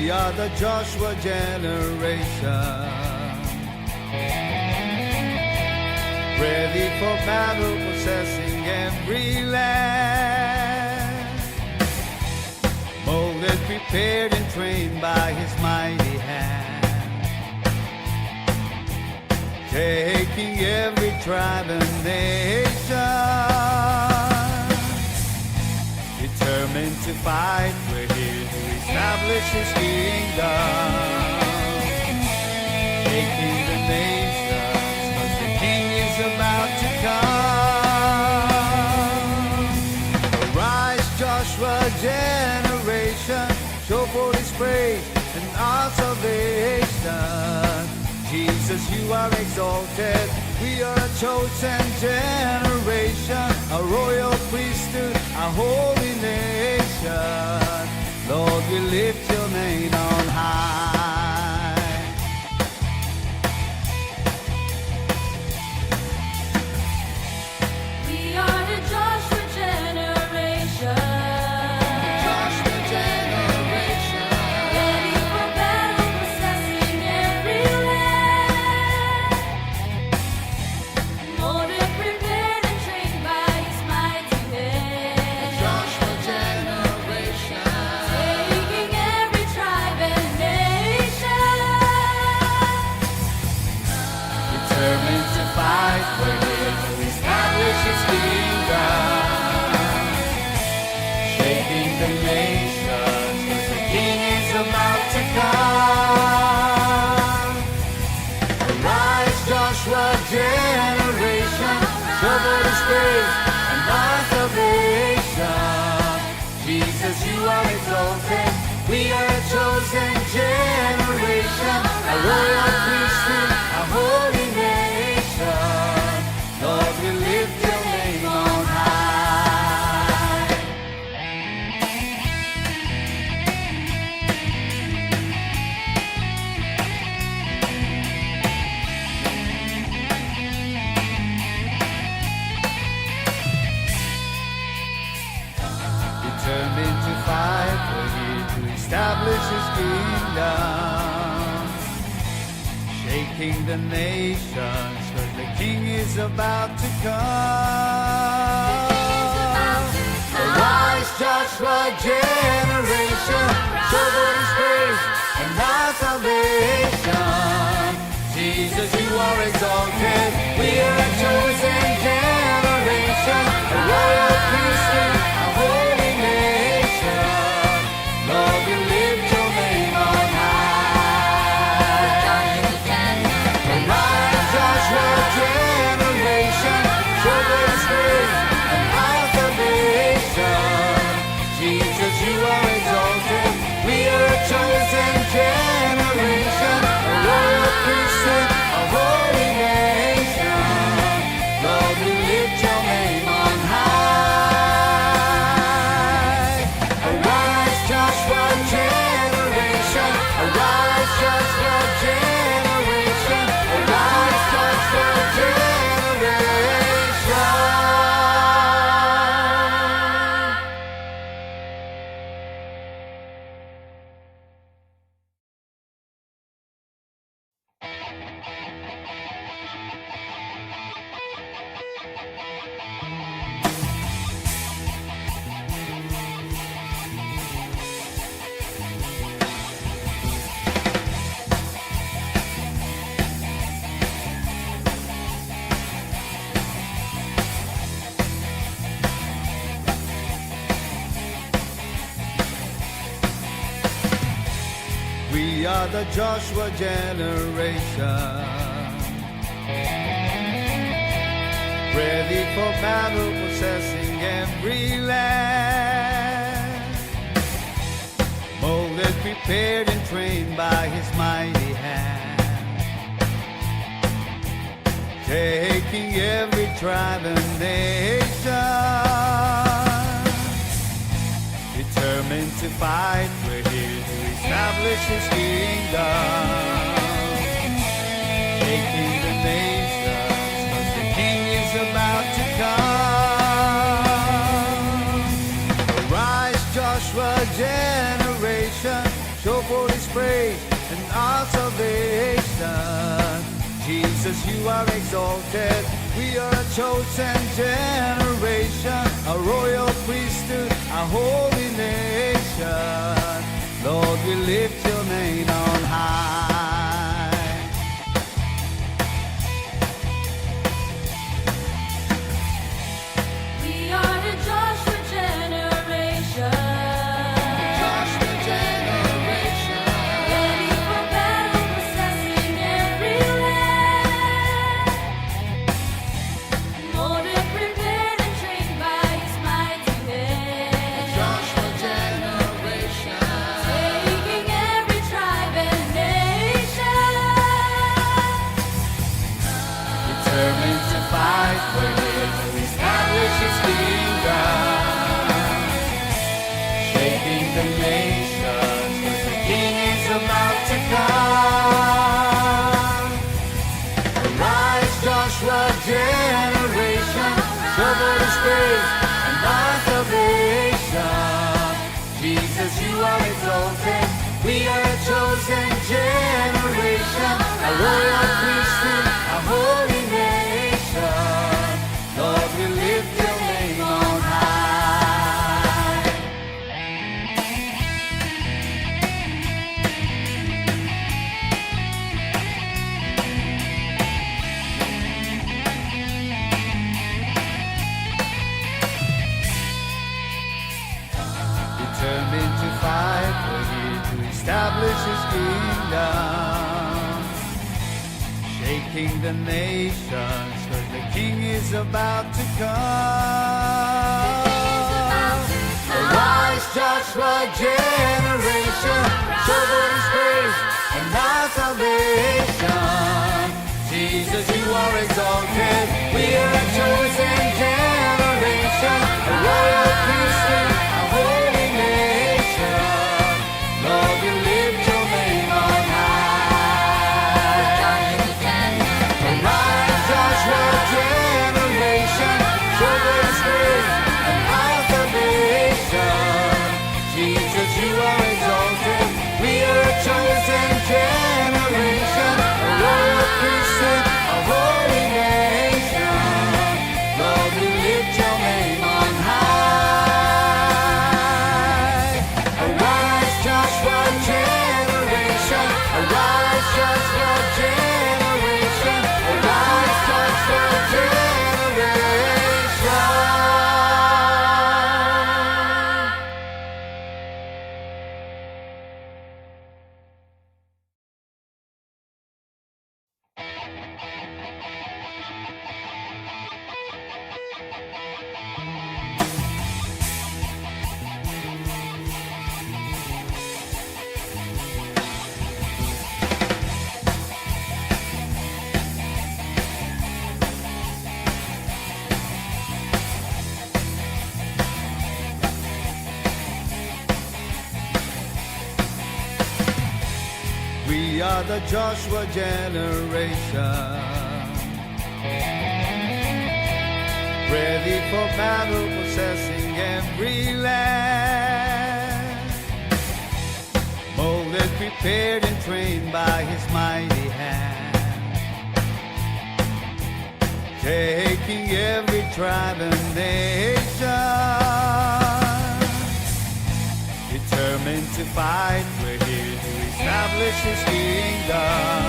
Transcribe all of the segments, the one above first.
We are the Joshua generation, ready for battle, possessing every land. Molded, prepared, and trained by His mighty hand, taking every tribe and nation. Determined to fight, we're here to establish His kingdom, taking the nations, 'cause the King is about to come. Arise, Joshua generation, show forth His praise and our salvation. Jesus, you are exalted. We are a chosen generation, a royal priesthood, a holy nation. Lord, we lift your name on high. We are the Joshua generation. Joshua generation, Ready for battle, possessing every land. Molded, prepared, and trained by His mighty hand. Joshua generation, Taking every tribe and nation. determined to fight, we're here to establish His kingdom, shaking the nations, 'cause the King is about to come. Arise, Joshua generation, show forth His praise and our salvation. Jesus, you are exalted. We are a chosen generation, a royal priesthood, a holy nation. Lord, we lift your name on high. Determined to fight, we're here to establish His kingdom, shaking the nations, 'cause the King is about to come. Arise, Joshua generation, show forth His praise and our salvation. Jesus, you are exalted. We are a chosen generation, a royal priesthood, a holy nation. Lord, we lift your name on high. Arise, Joshua generation, show forth His praise and our salvation. Jesus, you are exalted. We are a chosen generation, a royal priesthood, a holy nation. Lord, we lift your name on high. Arise, Joshua generation, arise, Joshua generation, arise, Joshua generation. We are the Joshua generation, ready for battle, possessing every land. Molded, prepared, and trained by His mighty hand, taking every tribe and nation. Determined to fight, we're here to establish His kingdom, taking the nations, 'cause the King is about to come. Arise, Joshua generation, show forth His Jesus, you are exalted. We are a chosen generation, a royal priesthood, a holy nation. Lord, we lift your name on high. We are the Joshua generation. Joshua generation. Ready for battle, possessing every land. Molded, prepared, and trained by His mighty hand. Joshua generation. Taking every tribe and nation. Determined to fight for Him to establish His kingdom. Shaking the nations, 'cause the King is about to come. Arise, Joshua generation, show forth His praise and our salvation. Jesus, you are exalted. We are a chosen generation, a royal priesthood, a holy nation. Lord, we lift your name on high. Determined to fight for Him to establish His kingdom. Shaking the nations, 'cause the King is about to come. Arise, Joshua generation, show forth His praise and our salvation. Jesus, you are exalted. We are a chosen generation, a royal priesthood, a holy nation. Lord, we lift your name on high. Arise, Joshua generation, show forth His praise and our salvation. Jesus, you are exalted. We are a chosen generation, a royal priesthood, a holy nation. Lord, we lift your name on high. Arise, Joshua generation, arise, Joshua generation, arise, Joshua generation. We are the Joshua generation, ready for battle, possessing every land. Molded, prepared, and trained by His mighty hand. Taking every tribe and nation. Determined to fight, we're here to establish His kingdom.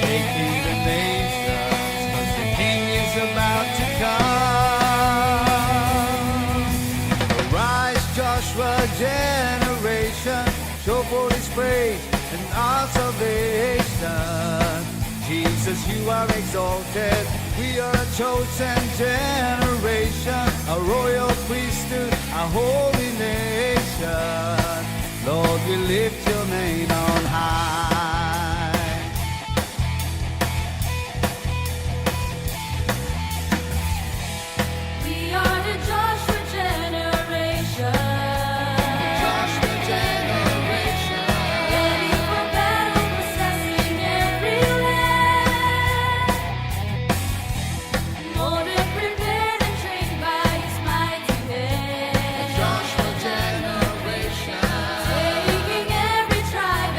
Shaking the nations, 'cause the King is about to come. Arise, Joshua generation, show forth His praise and our salvation. Jesus, you are exalted. We are a chosen generation, a royal priesthood, a holy nation. Lord, we lift your name on high. We are the Joshua generation. Joshua generation. Ready for battle, possessing every land. Molded, prepared, and trained by His mighty hand. Joshua generation. Taking every tribe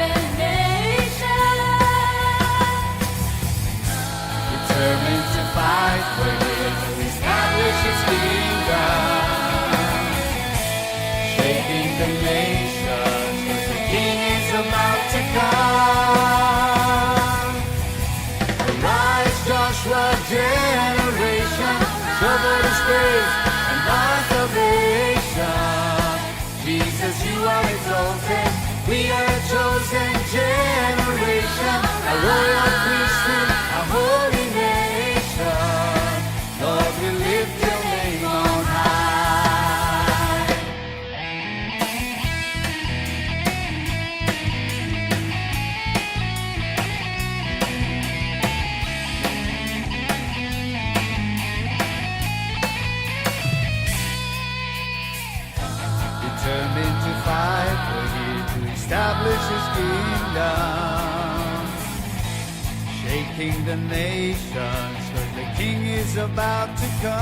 shaking the nations, 'cause the King is about to come.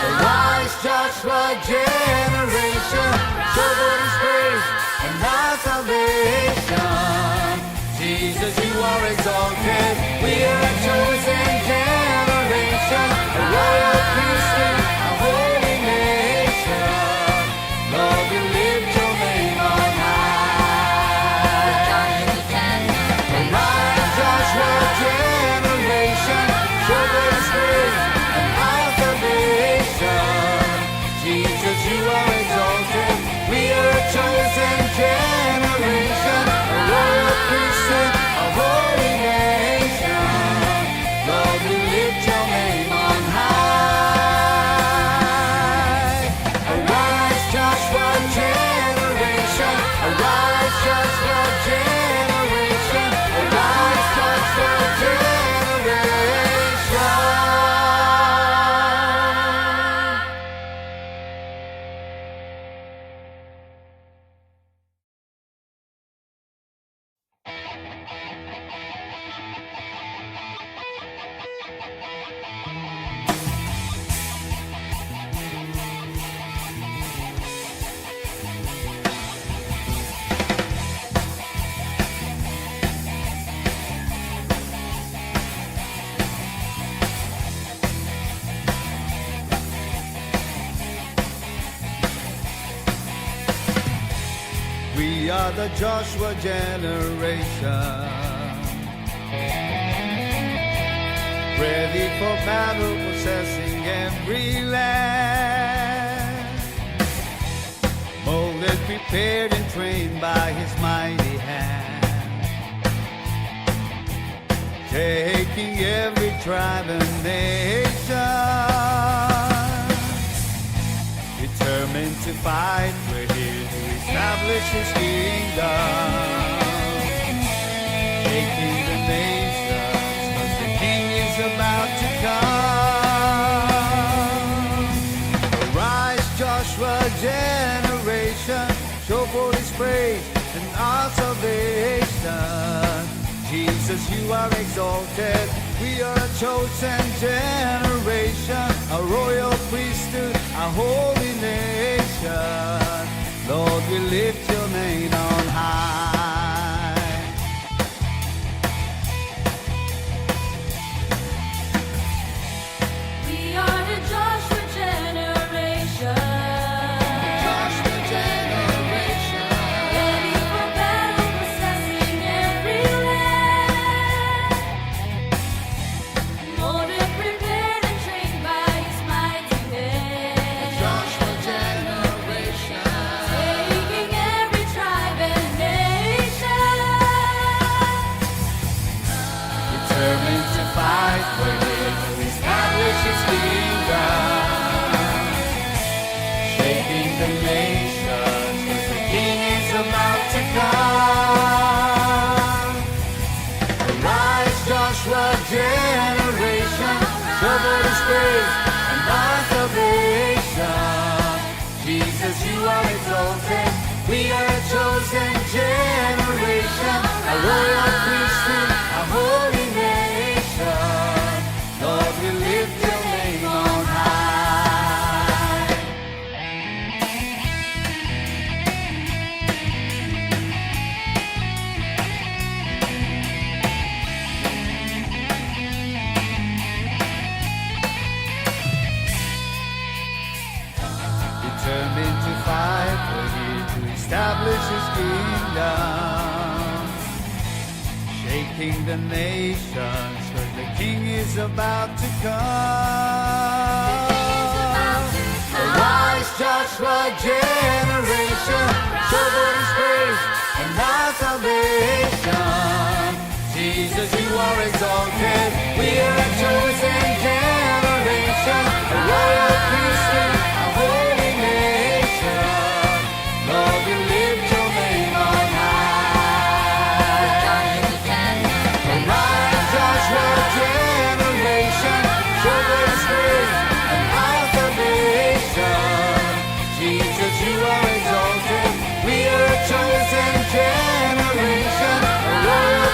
Arise, Joshua generation, show forth His praise and our salvation. Jesus, you are exalted. We are a chosen generation, a royal priesthood, a holy nation. Lord, we lift your name on high. Arise, Joshua generation, show forth His praise and our salvation. Jesus, you are exalted. We are a chosen generation, a royal priesthood, a holy nation. Lord, we lift your name on high. Arise, Joshua generation. Arise, Joshua generation. Arise, Joshua generation. We are the Joshua generation, ready for battle, possessing every land. Molded, prepared, and trained by His mighty hand, taking every tribe and nation. Determined to fight, we're here to establish His kingdom. Shaking the nations, 'cause the King is about to come. Arise, Joshua generation, show forth His praise and our salvation. Jesus, you are exalted. We are a chosen generation, a royal priesthood, a holy nation. Lord, we lift your name on high. We are the Joshua generation. Joshua generation, Ready for battle, possessing every land. Molded, prepared, and trained by His mighty hand. Joshua generation, Taking every tribe and nation. determined to fight, we're here to establish His kingdom. Shaking the nations, 'cause the King is about to come. Arise, Joshua generation, show forth His praise and our salvation. Jesus, you are exalted. We are a chosen generation, a royal priesthood, a holy nation. Lord, we lift your name on high. Determined to fight, we're here to establish His kingdom. Shaking the nations, 'cause the King is about to come. Arise, Joshua generation, show forth His praise and our salvation. Jesus, you are exalted. We are a chosen generation, a royal priesthood, a holy nation. Lord, we lift your name on high. Arise, Joshua generation, show forth His praise and our salvation. Jesus, you are exalted. We are a chosen generation, a royal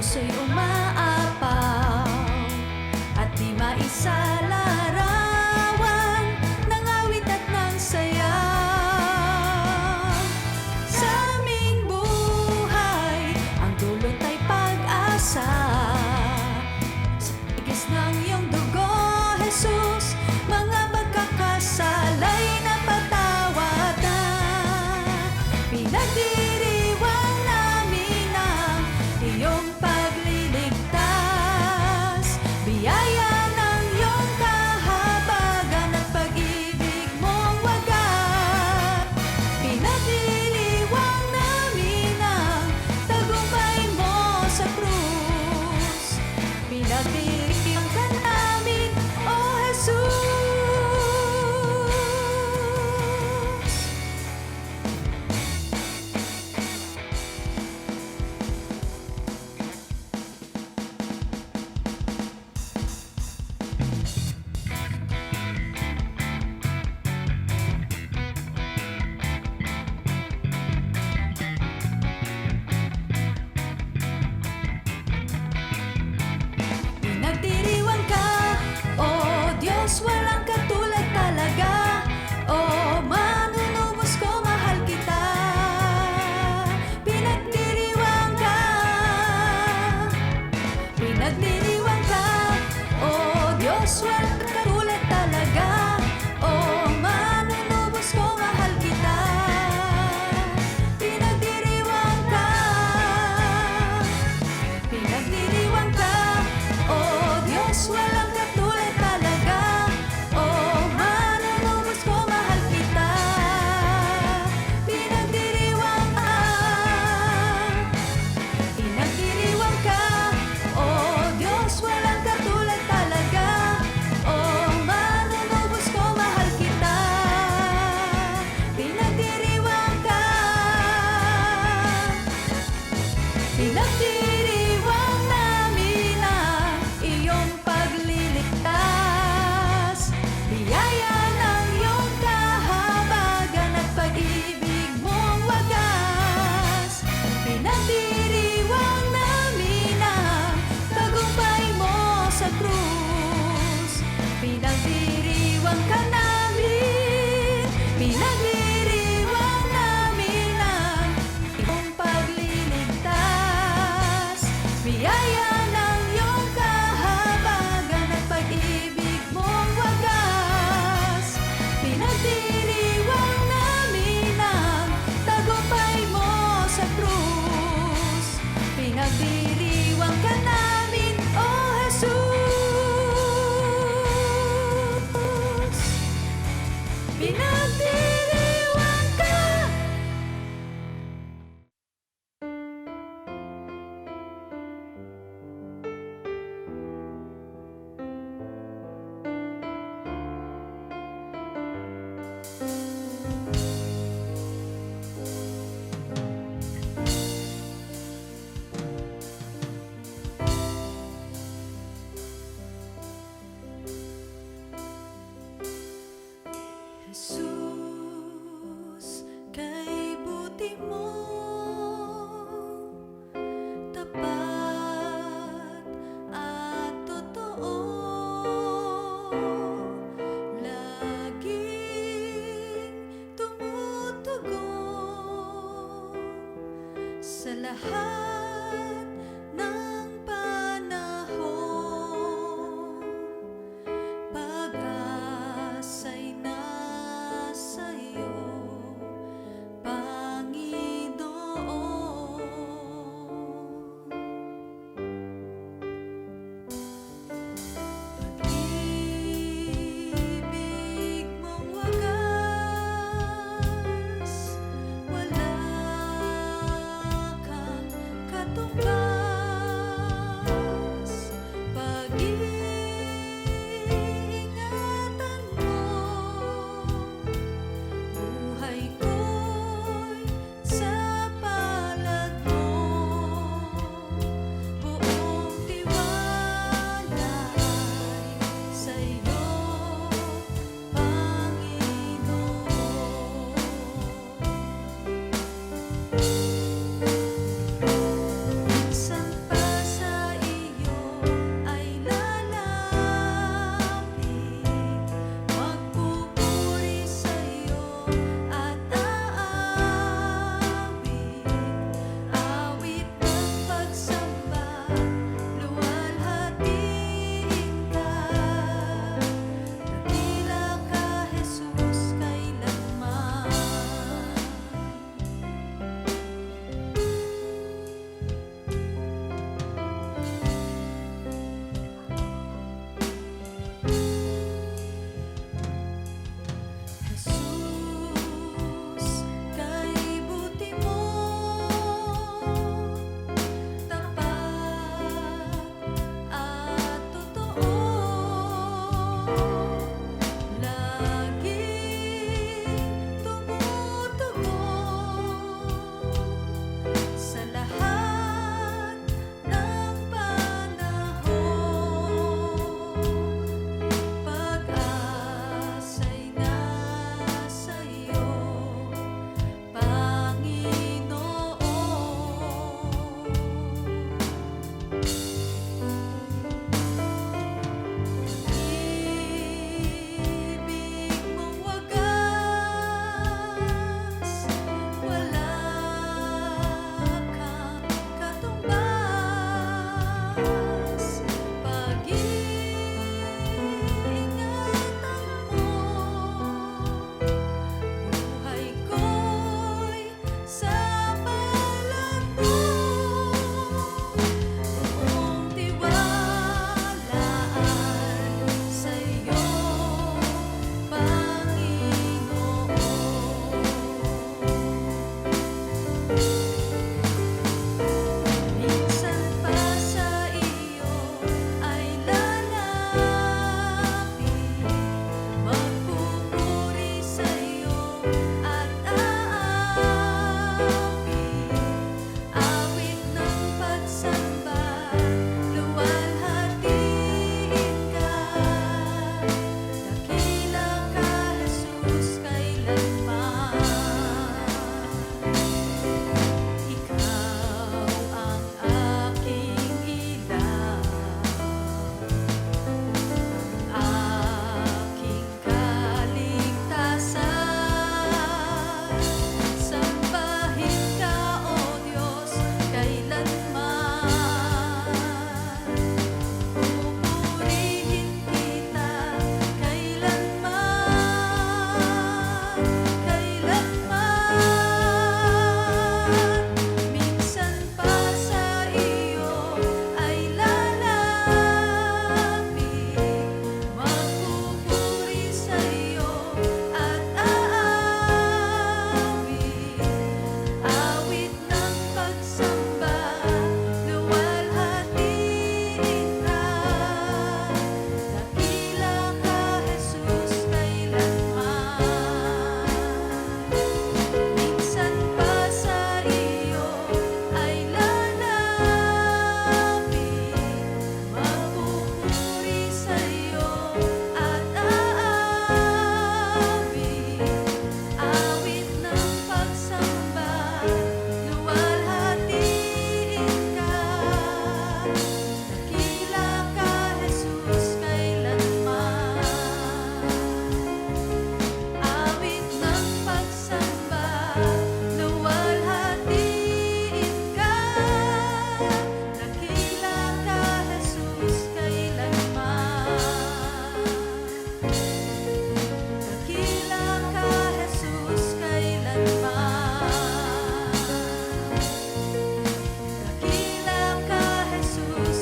puso'y umaapaw at di maisalarawan ng awit at ng sayaw. Sa aming buhay, ang dulot ay pag-asa. Sa tigis ng iyong dugo, Jesus, mga pagkakasala'y napatawad na. Pinagdiriwang namin ang iyong pagliligtas, biyaya ng iyong kahabagan at pag-ibig mong wagas. Pinagdiriwang namin ang tagumpay mo sa krus. Pinagdiriwang ka namin, O Jesus. Pinagdiriwang ka, O Diyos, walang katulad talaga. O manunubos ko, mahal kita. Pinagdiriwang ka, pinagdiriwang ka, O Diyos, walang katulad talaga. O manunubos ko, mahal kita. Pinagdiriwang ka, pinagdiriwang ka, O Diyos, walang katulad talaga. O manunubos ko, mahal kita. Pinagdiriwang ka, pinagdiriwang ka, O Diyos, walang katulad talaga. O manunubos ko, mahal kita. Pinagdiriwang ka, pinagdiriwang namin ang iyong pagliligtas, biyaya ng iyong kahabagan at pag-ibig mong wagas. Pinagdiriwang namin ang tagumpay mo sa krus. Pinagdiriwang ka namin, pinagdiriwang namin ang iyong pagliligtas, biyaya ng iyong kahabagan at pag-ibig mong wagas. Pinagdiriwang namin ang tagumpay mo sa krus. Pinagdiriwang ka namin, O Jesus. Pinagdiriwang ka. Jesus, kay buti mo, tapat at totoo, laging tumutugon sa lahat ng panahon. Pag-asa'y nasa iyo, Panginoon. Pag-ibig mong wagas, wala kang Minsan pa sa iyo ay lalapit, magpupuri sa iyo at aawit, awit ng pagsamba, luwalhatiin ka, dakila ka Jesus kailanman. Ikaw ang aking ilaw, aking kaligtasan. Sambahin ka, O Diyos, kailanman. Pupurihin kita kailanman, kailanman. Minsan pa sa iyo ay lalapit, magpupuri sa iyo at aawit, awit ng pagsamba, luwalhatiin ka, dakila ka Jesus kailanman. Minsan pa sa iyo ay lalapit, magpupuri sa iyo at aawit, awit ng pagsamba, luwalhatiin ka, dakila ka Jesus kailanman. Awit ng pagsamba, luwalhatiin ka, dakila ka Jesus kailanman. Dakila ka Jesus kailanman. Dakila ka Jesus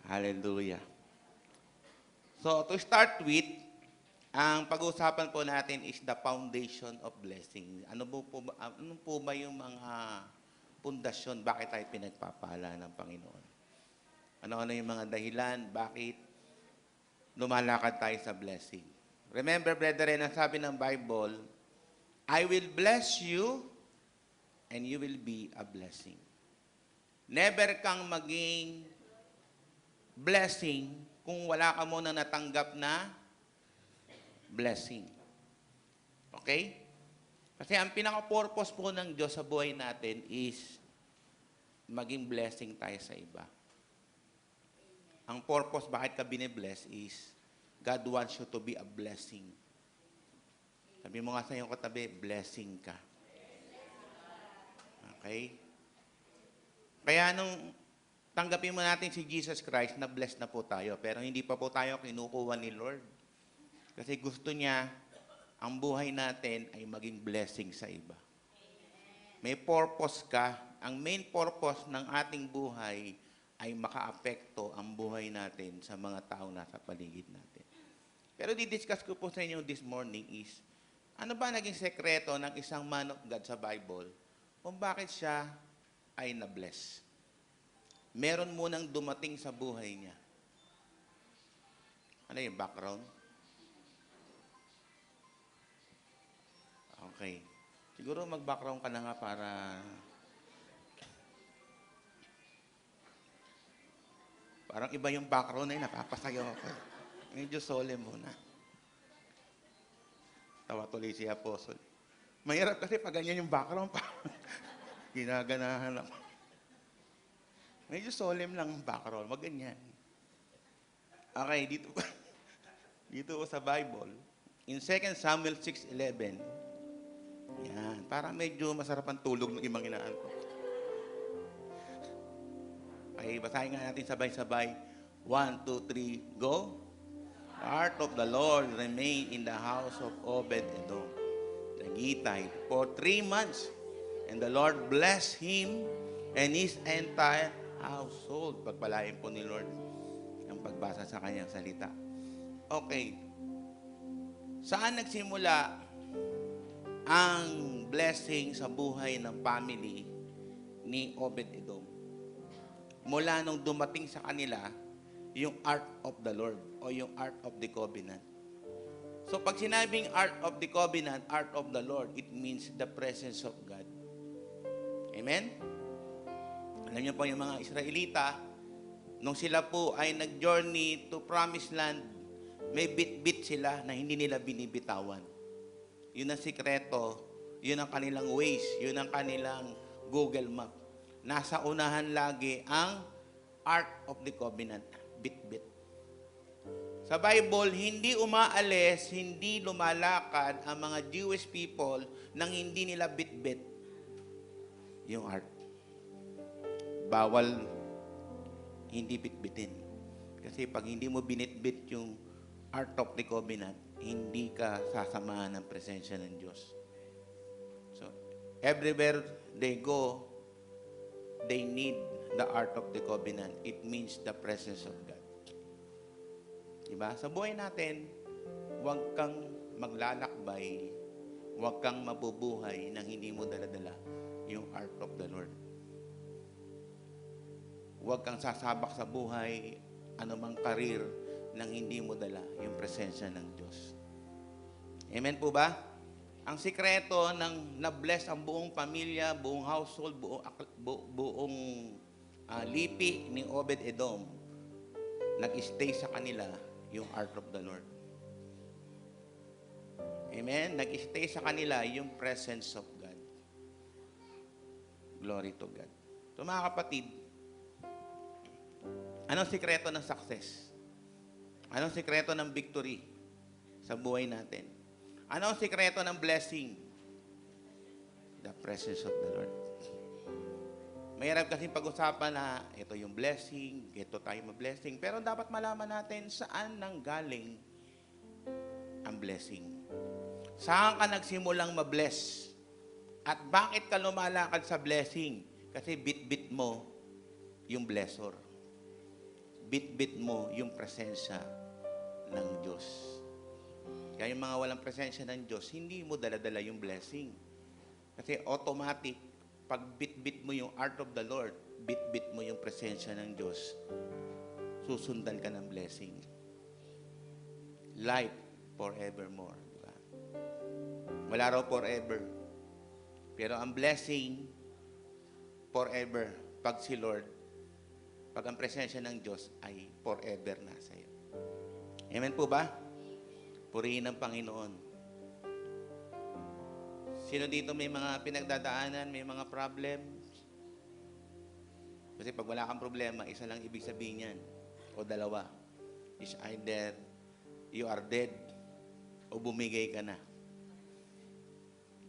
Hallelujah. So, to start with, ang pag-uusapan po natin is the foundation of blessing. Ano po ba yung mga pundasyon, bakit tayo pinagpapala ng Panginoon? Ano-ano yung mga dahilan, bakit lumalakad tayo sa blessing? Remember, brethren, ang sabi ng Bible, I will bless you and you will be a blessing. Never kang maging blessing kung wala ka muna natanggap na blessing. Okay? Kasi ang pinaka-purpose po ng Diyos sa buhay natin is maging blessing tayo sa iba. Ang purpose bakit ka binibless is God wants you to be a blessing. Sabi mo nga sa iyong katabi, blessing ka. Okay? Kaya nung tanggapin mo natin si Jesus Christ, na bless na po tayo. Pero hindi pa po tayo kinukuha ni Lord. Kasi gusto niya, ang buhay natin ay maging blessing sa iba. May purpose ka. Ang main purpose ng ating buhay ay makaapekto ang buhay natin sa mga tao nasa paligid natin. Pero didiscuss ko po sa inyo this morning is, ano ba naging sekreto ng isang man of God sa Bible kung bakit siya ay na-bless? Meron munang dumating sa buhay niya. Ano yung background? Okay. Siguro mag-background ka na nga para parang iba yung background na yun, napapasayaw ako. Medyo solemn muna. Tawa tuloy si Apostle. Mahirap kasi pag ganyan yung background pa. Ginaganahan ako. Medyo solemn lang ang background. Wag ganyan. Okay, dito po sa Bible, in 2 Samuel 6:11, yan, para medyo masarap ang tulog ng ibang inaantok. Okay, basahin nga natin sabay-sabay. 1, 2, 3, go. The heart of the Lord remained in the house of Obed-Edom, the Gittite, for 3 months. And the Lord blessed him and his entire household. Pagpalain po ni Lord ang pagbasa sa kanyang salita. Okay. Saan nagsimula ang blessing sa buhay ng family ni Obed-Edom? Mula nung dumating sa kanila yung Ark of the Lord o yung Ark of the Covenant. So pag sinabing Ark of the Covenant, Ark of the Lord, it means the presence of God. Amen? Alam niyo po yung mga Israelita, nung sila po ay nag-journey to Promised Land, may bit-bit sila na hindi nila binibitawan. Yun ang sikreto, yun ang kanilang Waze, yun ang kanilang Google Map. Nasa unahan lagi ang Ark of the Covenant, bit-bit. Sa Bible, hindi umaalis, hindi lumalakad ang mga Jewish people nang hindi nila bit-bit yung Ark. Bawal hindi bit-bitin. Kasi pag hindi mo binitbit yung Ark of the Covenant, hindi ka sasamahan ng presensya ng Diyos. So, everywhere they go, they need the Ark of the Covenant. It means the presence of God. Diba? Sa buhay natin, huwag kang maglalakbay, huwag kang mabubuhay nang hindi mo daladala yung Ark of the Lord. Huwag kang sasabak sa buhay, anumang karir, nang hindi mo dala yung presensya ng Diyos. Amen po ba? Ang sikreto ng na-bless ang buong pamilya, buong household, buong lipi ni Obed-Edom, nag-stay sa kanila yung Ark of the Lord. Amen? Nag-stay sa kanila yung presence of God. Glory to God. So mga kapatid, anong sikreto ng success? Anong sikreto ng victory sa buhay natin? Anong sikreto ng blessing? The presence of the Lord. Mahirap kasing pag-usapan na ito yung blessing, ito tayo ma-blessing. Pero dapat malaman natin saan nanggaling ang blessing. Saan ka nagsimulang ma-bless? At bakit ka lumalakad sa blessing? Kasi bit-bit mo yung blessor. Bit-bit mo yung presensya ng Diyos. Kaya yung mga walang presensya ng Diyos, hindi mo dala-dala yung blessing. Kasi automatic, pag bit-bit mo yung Ark of the Lord, bit-bit mo yung presensya ng Diyos, susundan ka ng blessing. Life forevermore. Diba? Wala raw forever. Pero ang blessing, forever, pag si Lord, pag ang presensya ng Diyos ay forever na sa iyo. Amen po ba? Purihin ang Panginoon. Sino dito may mga pinagdadaanan, may mga problems? Kasi pag wala kang problema, isa lang ibig sabihin yan. O dalawa. Is either you are dead o bumigay ka na.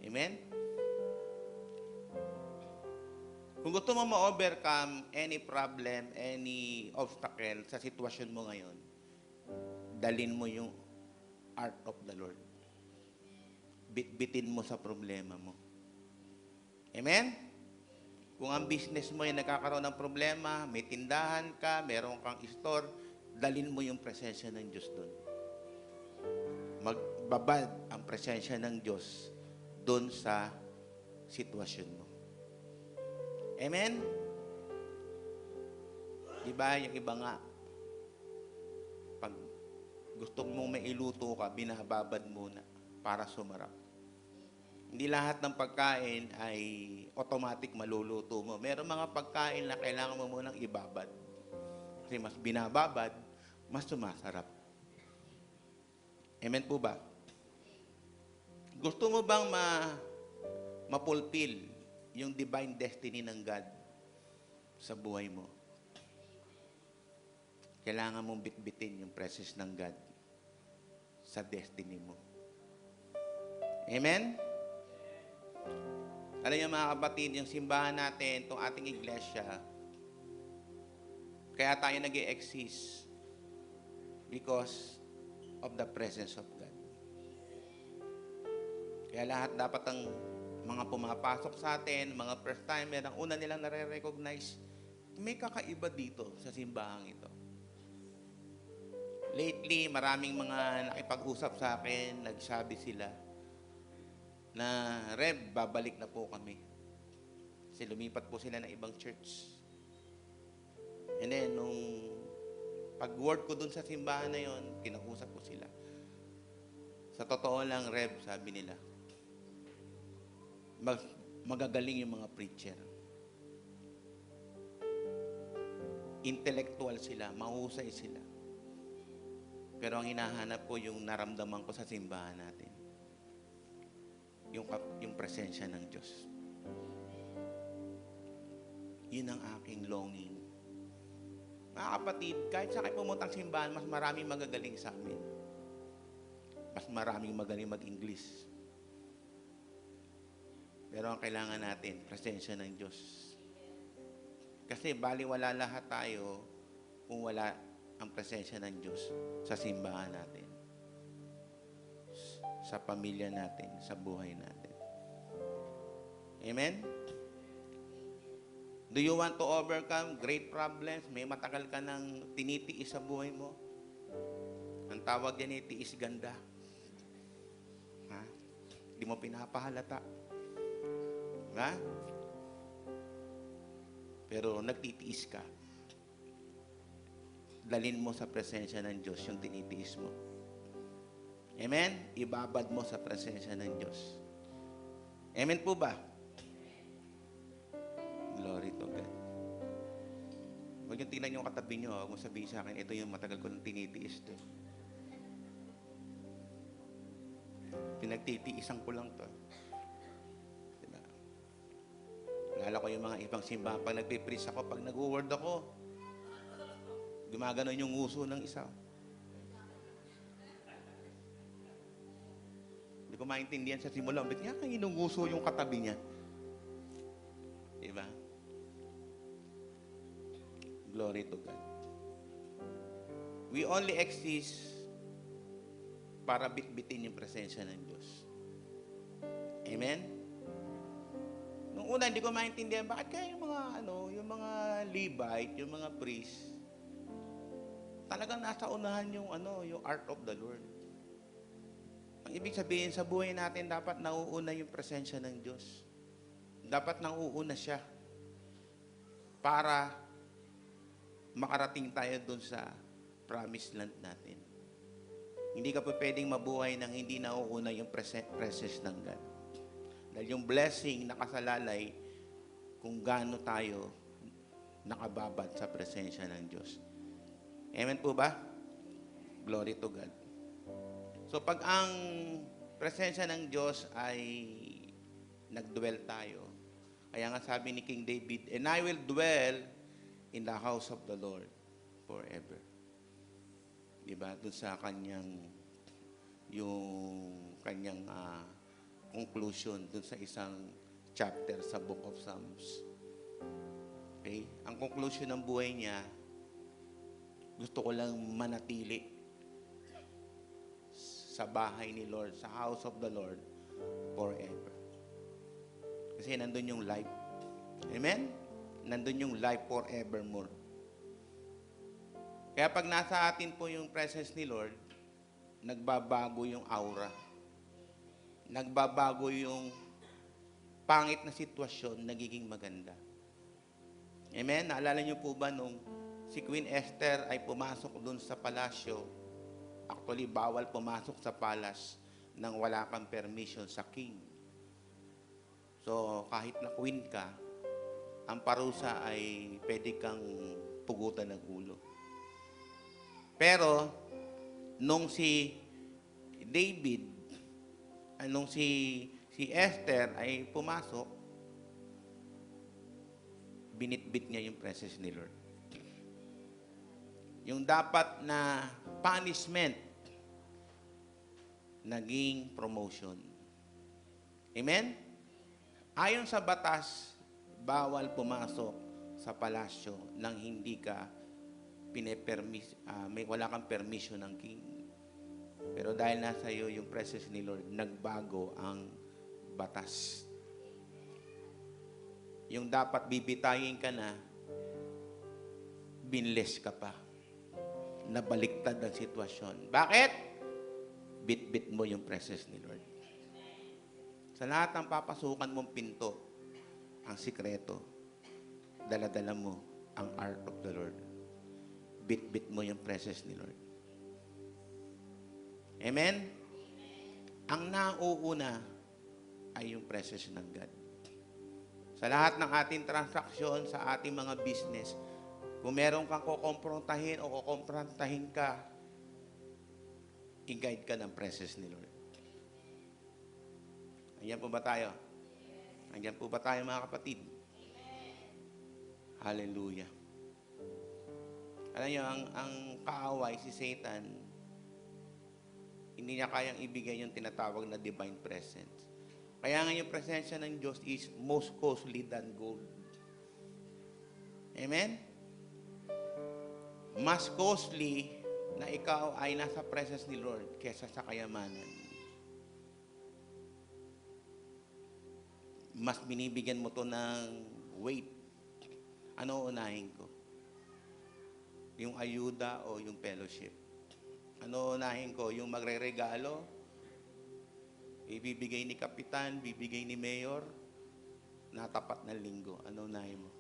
Amen? Kung gusto mo ma-overcome any problem, any obstacle sa sitwasyon mo ngayon, dalin mo yung Ark of the Lord. Bitbitin mo sa problema mo. Amen? Kung ang business mo ay nagkakaroon ng problema, may tindahan ka, meron kang store, dalin mo yung presensya ng Diyos doon. Magbabad ang presensya ng Diyos doon sa sitwasyon mo. Amen? Diba yung iba nga, pag gusto mong mailuto ka, binababad muna para sumarap. Hindi lahat ng pagkain ay automatic maluluto mo. Meron mga pagkain na kailangan mo munang ibabad. Kasi mas binababad, mas sumasarap. Amen po ba? Gusto mo bang mapulpil yung divine destiny ng God sa buhay mo? Kailangan mong bitbitin yung presence ng God sa destiny mo. Amen? Alam niyo mga kapatid, yung simbahan natin, itong ating iglesia, kaya tayo nag-i-exist because of the presence of God. Kaya lahat dapat ang mga pumapasok sa atin, mga first timer, ang una nilang nare-recognize, may kakaiba dito sa simbahang ito. Lately, maraming mga nakipag-usap sa akin, nagsabi sila na, Rev, babalik na po kami. Kasi lumipat po sila ng ibang church. And then, nung pag-word ko dun sa simbahan na yon, kinausap ko sila. Sa totoo lang, Rev, sabi nila, magagaling yung mga preacher. Intellectual sila, mahusay sila. Pero ang hinahanap ko yung naramdaman ko sa simbahan natin. Yung presensya ng Diyos. Yun ang aking longing. Mga kapatid, kahit sa akin pumuntang simbahan, mas maraming magagaling sa amin. Mas maraming magaling mag-English. Pero ang kailangan natin, presensya ng Diyos. Kasi baliwala lahat tayo kung wala ang presensya ng Diyos sa simbahan natin, sa pamilya natin, sa buhay natin. Amen? Do you want to overcome great problems? May matagal ka nang tinitiis sa buhay mo? Ang tawag yan ay tiis ganda. Ha? Di mo pinapahalata. Ha? Pero nagtitiis ka. Dalin mo sa presensya ng Diyos yung tinitiis mo. Amen? Ibabad mo sa presensya ng Diyos. Amen po ba? Glory to God. Huwag yung tingnan yung katabi nyo. Huwag mo sabihin sa akin, ito yung matagal ko nang tinitiis to. Pinagtitiisan ko lang to. Diba? Alala ko yung mga ibang simbahan. Pag nagpipreach ako, pag nag-word ako, gumaganon yung nguso ng isa. Hindi ko maintindihan sa simula. Ba't nga kayo inunguso yung katabi niya? Diba? Glory to God. We only exist para bitbitin yung presensya ng Diyos. Amen? Nung una, hindi ko maintindihan, bakit kaya yung mga Levite, yung mga priest, talagang nasa unahan yung art of the Lord. Ang ibig sabihin, sa buhay natin, dapat nauuna yung presensya ng Diyos. Dapat nauuna siya para makarating tayo dun sa promised land natin. Hindi ka pa pwedeng mabuhay nang hindi nauuna yung presence ng God. Dahil yung blessing nakasalalay kung gaano tayo nakababad sa presensya ng Diyos. Amen po ba? Glory to God. So pag ang presensya ng Diyos ay nagdwell tayo, kaya nga sabi ni King David, and I will dwell in the house of the Lord forever. Diba? Doon sa kanyang conclusion, doon sa isang chapter sa Book of Psalms. Okay? Ang conclusion ng buhay niya, gusto ko lang manatili sa bahay ni Lord, sa house of the Lord forever. Kasi nandun yung life. Amen? Nandun yung life forevermore. Kaya pag nasa atin po yung presence ni Lord, nagbabago yung aura. Nagbabago yung pangit na sitwasyon, nagiging maganda. Amen? Naalala niyo po ba nung si Queen Esther ay pumasok dun sa palasyo? Actually, bawal pumasok sa palace nang wala kang permission sa king. So, kahit na queen ka, ang parusa ay pwede kang pugutan ng ulo. Pero, nung si David, nung si Esther ay pumasok, binitbit niya yung presence ni Lord. Yung dapat na punishment, naging promotion. Amen? Ayon sa batas, bawal pumasok sa palasyo nang hindi ka wala kang permission ng king. Pero dahil nasa iyo yung presence ni Lord, nagbago ang batas. Yung dapat bibitayin ka na, binless ka pa. Nabaliktad ang sitwasyon. Bakit? Bit-bit mo yung presence ni Lord. Sa lahat ng papasukan mong pinto, ang sikreto, dala-dala mo ang art of the Lord. Bit-bit mo yung presence ni Lord. Amen? Ang nauuna ay yung presence ng God. Sa lahat ng ating transaksyon, sa ating mga business, kung meron kang kukomprontahin o kukomprontahin ka, i-guide ka ng presence ni Lord. Andiyan po ba tayo? Andiyan po ba tayo mga kapatid? Hallelujah. Alam niyo, ang kaaway, si Satan, hindi niya kayang ibigay yung tinatawag na divine presence. Kaya nga yung presensya ng Diyos is most costly than gold. Amen? Mas costly na ikaw ay nasa presence ni Lord kesa sa kayamanan. Mas binibigyan mo to ng weight. Ano unahin ko? Yung ayuda o yung fellowship? Ano unahin ko? Yung magre-regalo? Ibibigay ni Kapitan, bibigay ni Mayor, natapat na linggo. Ano unahin mo?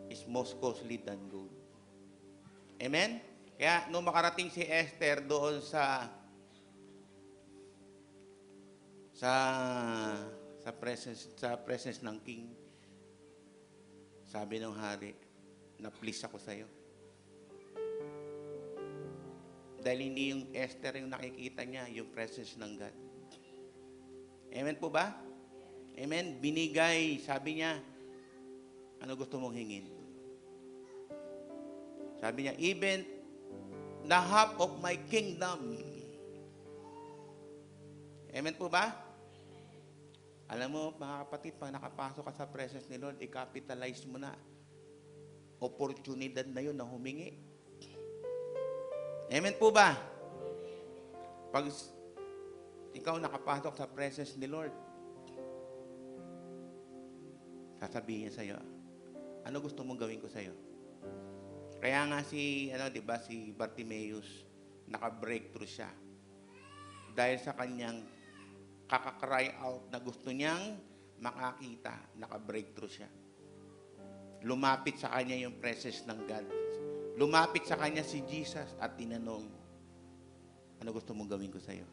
Is most costly than gold. Amen? Kaya nung makarating si Esther doon sa presence ng king, sabi ng hari, na-please ako sa iyo. Dahil hindi yung Esther yung nakikita niya, yung presence ng God. Amen po ba? Amen? Binigay, sabi niya, ano gusto mong hingin? Sabi niya, even the half of my kingdom. Amen po ba? Alam mo, mga kapatid, pag nakapasok ka sa presence ni Lord, i-capitalize mo na. Oportunidad na yun na humingi. Amen po ba? Pag ikaw nakapasok sa presence ni Lord, sasabihin niya sa'yo, ano gusto mong gawin ko sa'yo? Kaya nga si Bartimaeus, naka-breakthrough siya. Dahil sa kanyang kaka-cry out na gusto niyang makakita, naka-breakthrough siya. Lumapit sa kanya yung presence ng God. Lumapit sa kanya si Jesus at tinanong, ano gusto mong gawin ko sa'yo?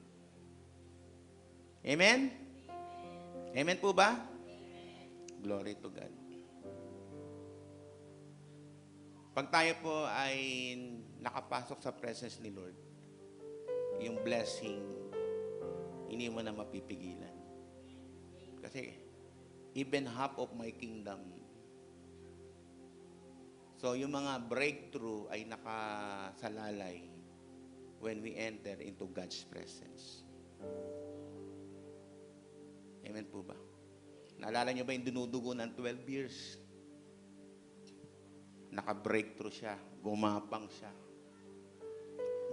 Amen? Amen po ba? Glory to God. Pag tayo po ay nakapasok sa presence ni Lord, yung blessing, hindi mo na mapipigilan. Kasi, even half of my kingdom. So, yung mga breakthrough ay nakasalalay when we enter into God's presence. Amen po ba? Naalala niyo ba yung dinudugo ng 12 years? Naka-breakthrough siya, gumapang siya.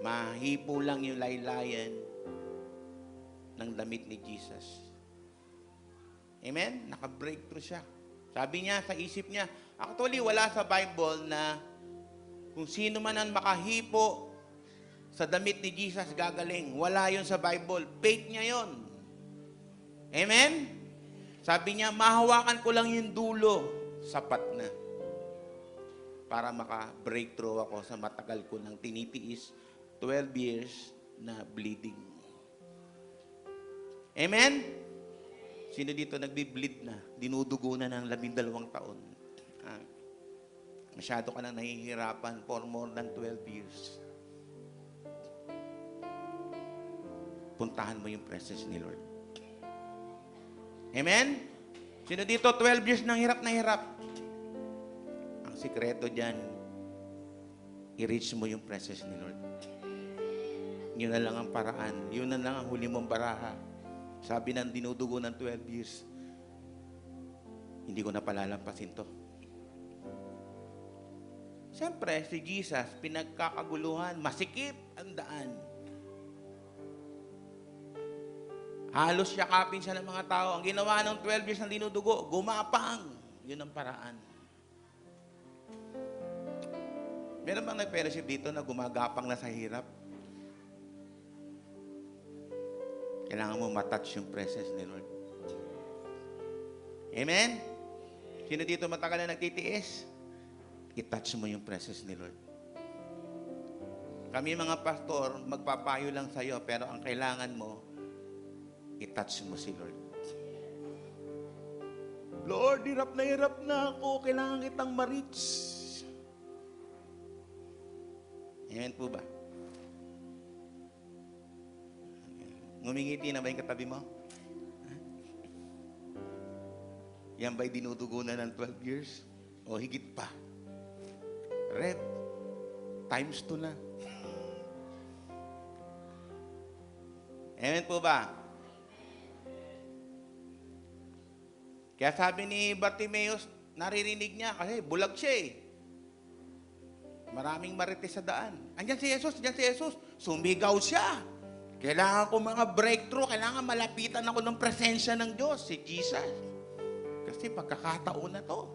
Mahipo lang yung laylayan ng damit ni Jesus. Amen? Naka-breakthrough siya. Sabi niya sa isip niya, actually wala sa Bible na kung sino man ang makahipo sa damit ni Jesus gagaling. Wala yun sa Bible. Faith niya yun. Amen? Sabi niya, mahawakan ko lang yung dulo. Sapat na. Para maka-breakthrough ako sa matagal ko ng tinitiis, 12 years na bleeding. Amen? Sino dito nagbi-bleed na? Dinudugo na ng 12 taon. Masyado ka na nahihirapan for more than 12 years. Puntahan mo yung presence ni Lord. Amen? Sino dito 12 years nang hirap na hirap? Ang sikreto dyan, i-reach mo yung presence ni Lord. Yun na lang ang paraan. Yun na lang ang huli mong baraha. Sabi ng dinudugo ng 12 years, hindi ko na palalampasin to. Siyempre, si Jesus, pinagkakaguluhan, masikip ang daan. Halos yakapin siya ng mga tao. Ang ginawa ng 12 years na dinudugo, gumapang. Yun ang paraan. Meron bang nag-fellowship dito na gumagapang na sa hirap? Kailangan mo matouch yung presence ni Lord. Amen? Sino dito matagal na nagtitiis? I-touch mo yung presence ni Lord. Kami mga pastor, magpapayo lang sa'yo, pero ang kailangan mo, i-touch mo si Lord. Lord, hirap na ako. Kailangan kitang ma-reach. Amen po ba? Ngumingiti na ba yung katabi mo? Yan ba'y dinudugo na ng 12 years? O higit pa? Red, times 2 na. Amen po ba? Kaya sabi ni Bartimeus, naririnig niya kasi bulag siya eh. Maraming marites sa daan. Andiyan si Jesus. Sumigaw siya. Kailangan ko mga breakthrough. Kailangan malapitan ako ng presensya ng Diyos, si Jesus. Kasi pagkakataon na to.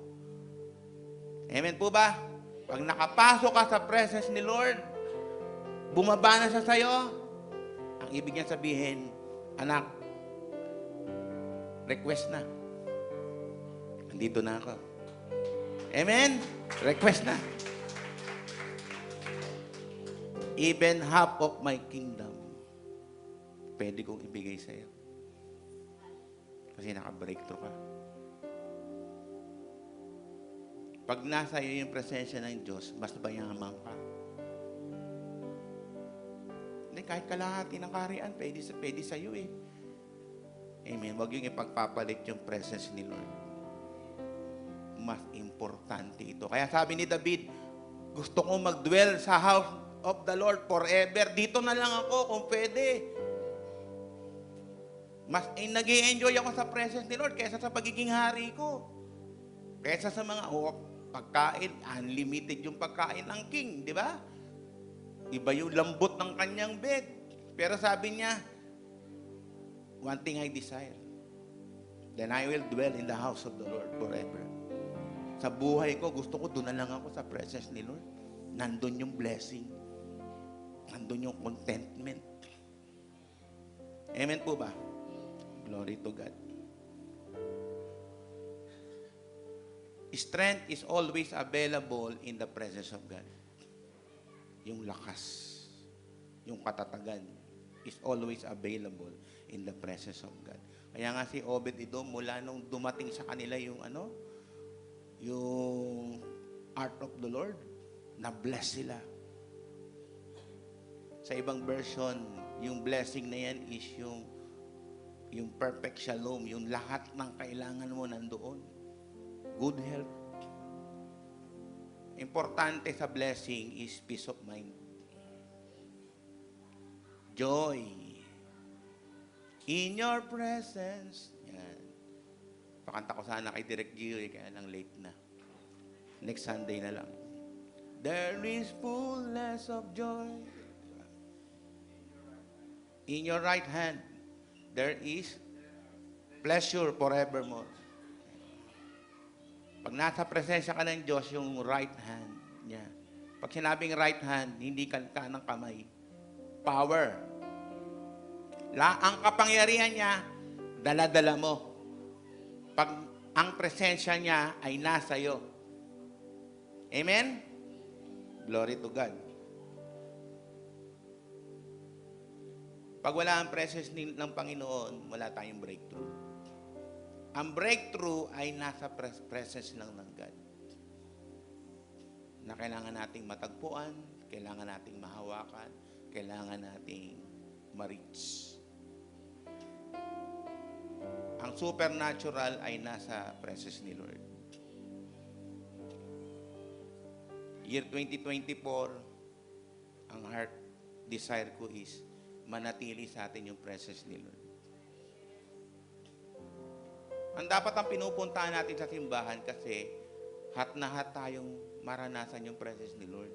Amen po ba? Pag nakapasok ka sa presence ni Lord, bumaba na siya sa'yo, ang ibig niya sabihin, anak, request na. Nandito na ako. Amen? Request na. Even half of my kingdom, pwede kong ibigay sa'yo. Kasi naka-breakthrough ka. Pag nasa iyo yung presensya ng Diyos, mas mayaman ka. Hindi, kahit kalahati ng kaharian, pwede sa iyo eh. Amen. Huwag yung ipagpapalit yung presence ni Lord. Mas importante ito. Kaya sabi ni David, gusto kong mag-dwell sa house of the Lord forever. Dito na lang ako kung pwede. Mas nag-i-enjoy ako sa presence ni Lord kaysa sa pagiging hari ko. Kaysa sa mga pagkain, unlimited yung pagkain ng king, di ba? Iba yung lambot ng kanyang bed. Pero sabi niya, one thing I desire, then I will dwell in the house of the Lord forever. Sa buhay ko, gusto ko, doon na lang ako sa presence ni Lord. Nandun yung blessing. Nandun yung contentment. Amen po ba? Glory to God. Strength is always available in the presence of God. Yung lakas, yung katatagan is always available in the presence of God. Kaya nga si Obed-Edom, mula nung dumating sa kanila yung yung art of the Lord, na-bless sila. Sa ibang version, yung blessing na yan is yung perfect shalom, yung lahat ng kailangan mo nandoon. Good health. Importante sa blessing is peace of mind. Joy. In your presence. Yan. Pakanta ko sana kay Direk Gio, kaya lang late na. Next Sunday na lang. There is fullness of joy. In your right hand, there is pleasure forevermore. Pag nasa presensya ka ng Diyos, yung right hand niya. Pag sinabing right hand, hindi ka ng kamay. Power. Ang kapangyarihan niya, dala-dala mo. Pag ang presensya niya ay nasa iyo. Amen? Glory to God. Pag wala ang presence ng Panginoon, wala tayong breakthrough. Ang breakthrough ay nasa presence lang ng God. Na kailangan nating matagpuan, kailangan nating mahawakan, kailangan nating ma-reach. Ang supernatural ay nasa presence ni Lord. Year 2024, ang heart desire ko is manatili sa atin yung presence ni Lord. Ang dapat ang pinupuntahan natin sa simbahan kasi hat na hat tayong maranasan yung presence ni Lord.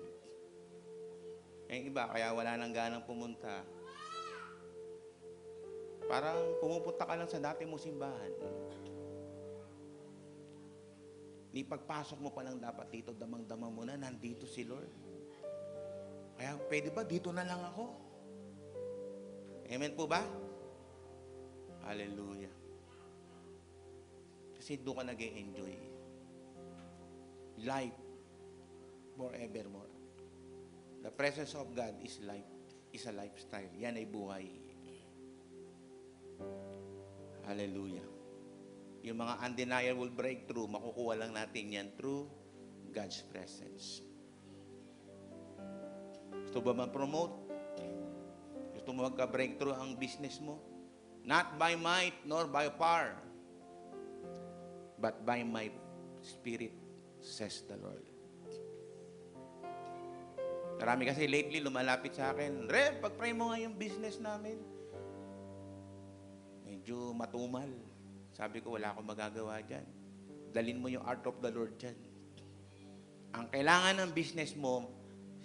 Yung iba, kaya wala nang ganang pumunta. Parang pumupunta ka lang sa dati mong simbahan. Ni pagpasok mo pa lang dapat dito, damang-dama mo na, nandito si Lord. Kaya pwede ba dito na lang ako? Amen po ba? Hallelujah. Kasi doon ka nag-e-enjoy. Life forevermore. The presence of God is life, is a lifestyle. Yan ay buhay. Hallelujah. Yung mga undeniable breakthrough, makukuha lang natin yan through God's presence. Gusto ba ma-promote? Gusto mo magka-breakthrough ang business mo? Not by might nor by power, but by my spirit, says the Lord. Marami kasi lately lumalapit sa akin, Rev, pag-pray mo nga yung business namin. Medyo matumal. Sabi ko, wala akong magagawa dyan. Dalin mo yung art of the Lord dyan. Ang kailangan ng business mo,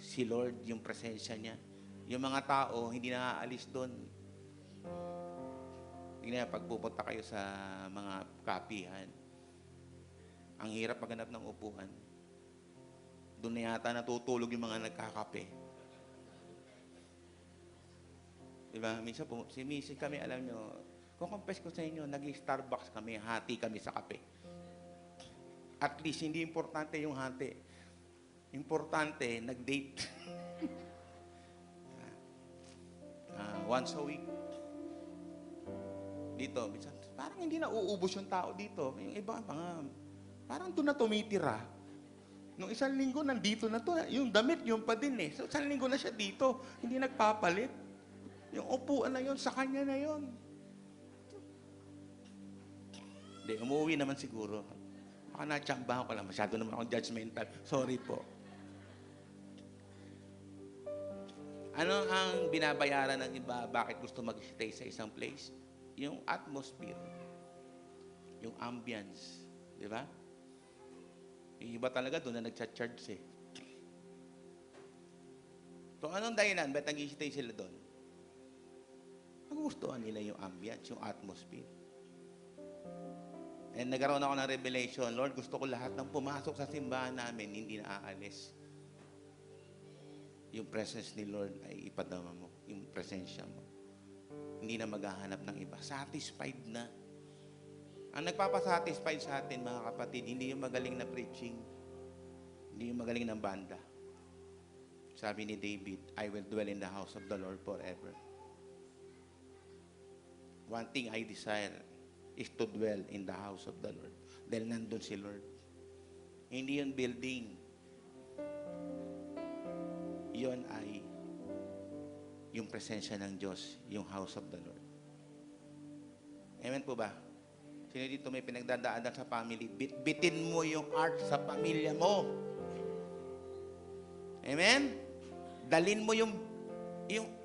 si Lord, yung presensya niya. Yung mga tao, hindi na aalis doon. Hindi na pagpupunta kayo sa mga kapihan. Ang hirap maghanap ng upuan. Doon na yata natutulog yung mga nagkakape. Diba? Minsan po, si Missy kami, alam nyo, kung confess ko sa inyo, nag-Starbucks kami, hati kami sa kape. At least, hindi importante yung hati. Importante, nag-date. Once a week. Dito, minsan, parang hindi na uubos yung tao dito. Yung iba, parang doon na tumitira. Nung isang linggo, nandito na to. Yung damit, yung pa din eh. So, isang linggo na siya dito. Hindi nagpapalit. Yung upuan na yun, sa kanya na yun. Hindi, umuwi naman siguro. Baka natsambahan ko lang. Masyado naman akong judgmental. Sorry po. Ano ang binabayaran ng iba? Bakit gusto mag-stay sa isang place? Yung atmosphere. Yung ambience. Di ba? Yung iba talaga doon na nagcha-charge eh. So, anong dahilan? Ba't nag-stay sila doon? Nagustuhan nila yung ambience, yung atmosphere. And nagkaroon ako ng revelation, Lord, gusto ko lahat ng pumasok sa simbahan namin, hindi na aalis. Yung presence ni Lord ay ipadama mo, yung presensya mo. Hindi na maghahanap ng iba. Satisfied na. Ang nagpapasatisfied sa atin, mga kapatid, hindi yung magaling na preaching, hindi yung magaling na banda. Sabi ni David, I will dwell in the house of the Lord forever. One thing I desire is to dwell in the house of the Lord. Dahil nandun si Lord. Hindi yun building. Yun ay yung presensya ng Diyos, yung house of the Lord. Amen po ba? Sino dito may pinagdadaanan sa family? Bitbitin mo yung art sa pamilya mo. Amen? Dalin mo yung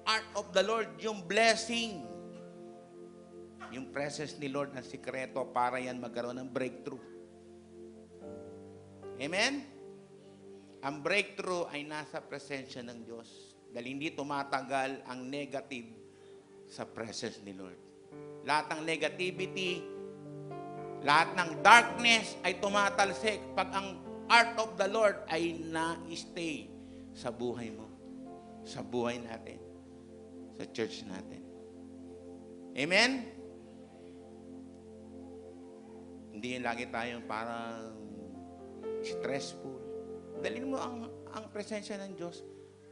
art of the Lord, yung blessing. Yung presence ni Lord ang sikreto para yan magkaroon ng breakthrough. Amen? Ang breakthrough ay nasa presensya ng Diyos. Dahil hindi tumatagal ang negative sa presence ni Lord. Lahat ng negativity, lahat ng darkness ay tumatalsik pag ang art of the Lord ay na-stay sa buhay mo, sa buhay natin, sa church natin. Amen? Hindi yung lagi tayong parang stressful. Dalhin mo ang presensya ng Diyos.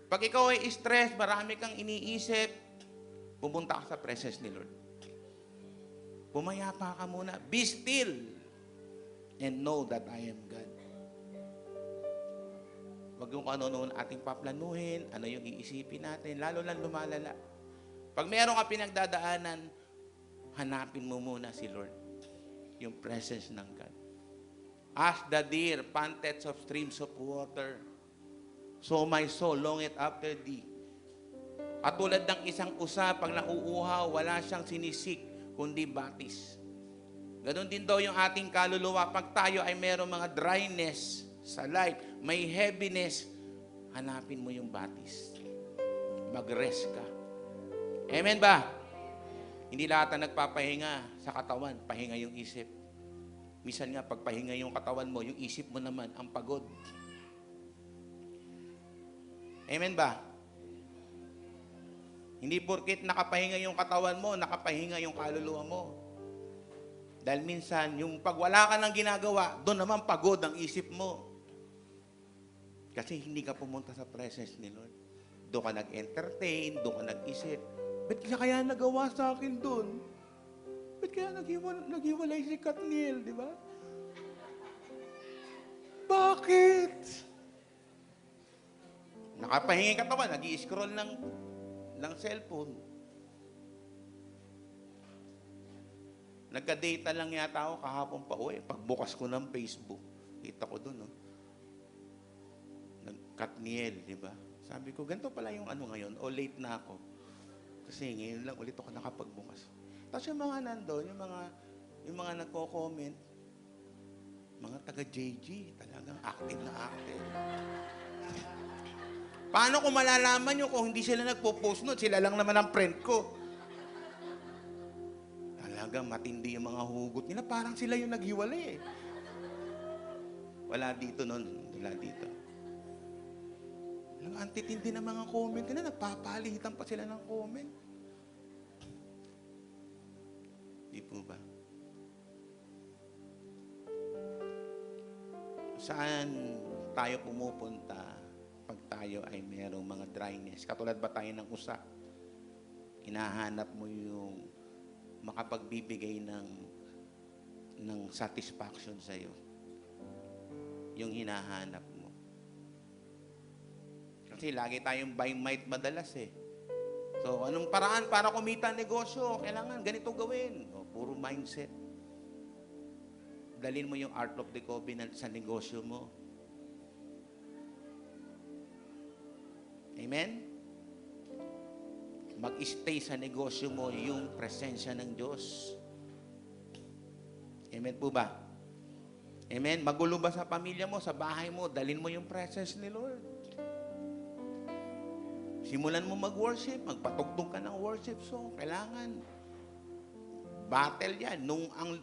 Pag ikaw ay stress, marami kang iniisip, pumunta ka sa presence ni Lord. Pumayapa ka muna. Be still and know that I am God. Huwag yung ano ating paplanuhin, ano yung iisipin natin, lalo lang lumalala. Pag meron ka pinagdadaanan, hanapin mo muna si Lord. Yung presence ng God. As the deer panteth of streams of water, so my soul longeth after thee. Katulad ng isang usa, pag nauuhaw, wala siyang sinisik, kundi batis. Ganon din daw yung ating kaluluwa. Pag tayo ay mayroong mga dryness sa life, may heaviness, hanapin mo yung batis. Mag-rest ka. Amen ba? Hindi lahat na nagpapahinga sa katawan, pahinga yung isip. Minsan nga, pag pahinga yung katawan mo, yung isip mo naman, ang pagod. Amen ba? Hindi porkit nakapahinga yung katawan mo, nakapahinga yung kaluluwa mo. Dahil minsan, yung pag wala ka ng ginagawa, doon naman pagod ang isip mo. Kasi hindi ka pumunta sa presence ni Lord. Doon ka nag-entertain, doon ka nag-isip. Ba't kaya nagawa sa akin doon? Ba't kaya naghiwalay si Katniel, di ba? Bakit? Nakapahinga yung katawan, nag-i-scroll ng cellphone. Nagka-data lang yata ako kahapon pa uwi. Pagbukas ko ng Facebook, kita ko doon, no? Katniel, di ba? Sabi ko, ganito pala yung ano ngayon, o late na ako. Kasi ngayon lang ulit ako nakapagbukas. Tapos yung mga nandun, yung mga nagko-comment, mga taga-JG, talagang active na active. Paano ko malalaman nyo kung hindi sila nagpo-post nun? Sila lang naman ang friend ko. Talagang matindi yung mga hugot nila. Parang sila yung naghiwalay eh. Wala dito nun. Wala dito. Ang antitindi ng mga comment nila, nagpapalitan pa sila ng comment. Di po ba? Saan tayo pumupunta pag tayo ay merong mga dryness? Katulad ba tayo ng usa? Hinahanap mo yung makapagbibigay ng satisfaction sa'yo. Yung hinahanap mo. Kasi lagi tayong buy might madalas eh. So, anong paraan para kumita negosyo? Kailangan ganito gawin. O, puro mindset. Dalhin mo yung art of the covenant sa negosyo mo. Amen? Mag-stay sa negosyo mo yung presensya ng Diyos. Amen po ba? Amen? Magulo ba sa pamilya mo, sa bahay mo, dalhin mo yung presence ni Lord. Simulan mo mag-worship, magpatugtog ka ng worship song. Kailangan. Battle yan.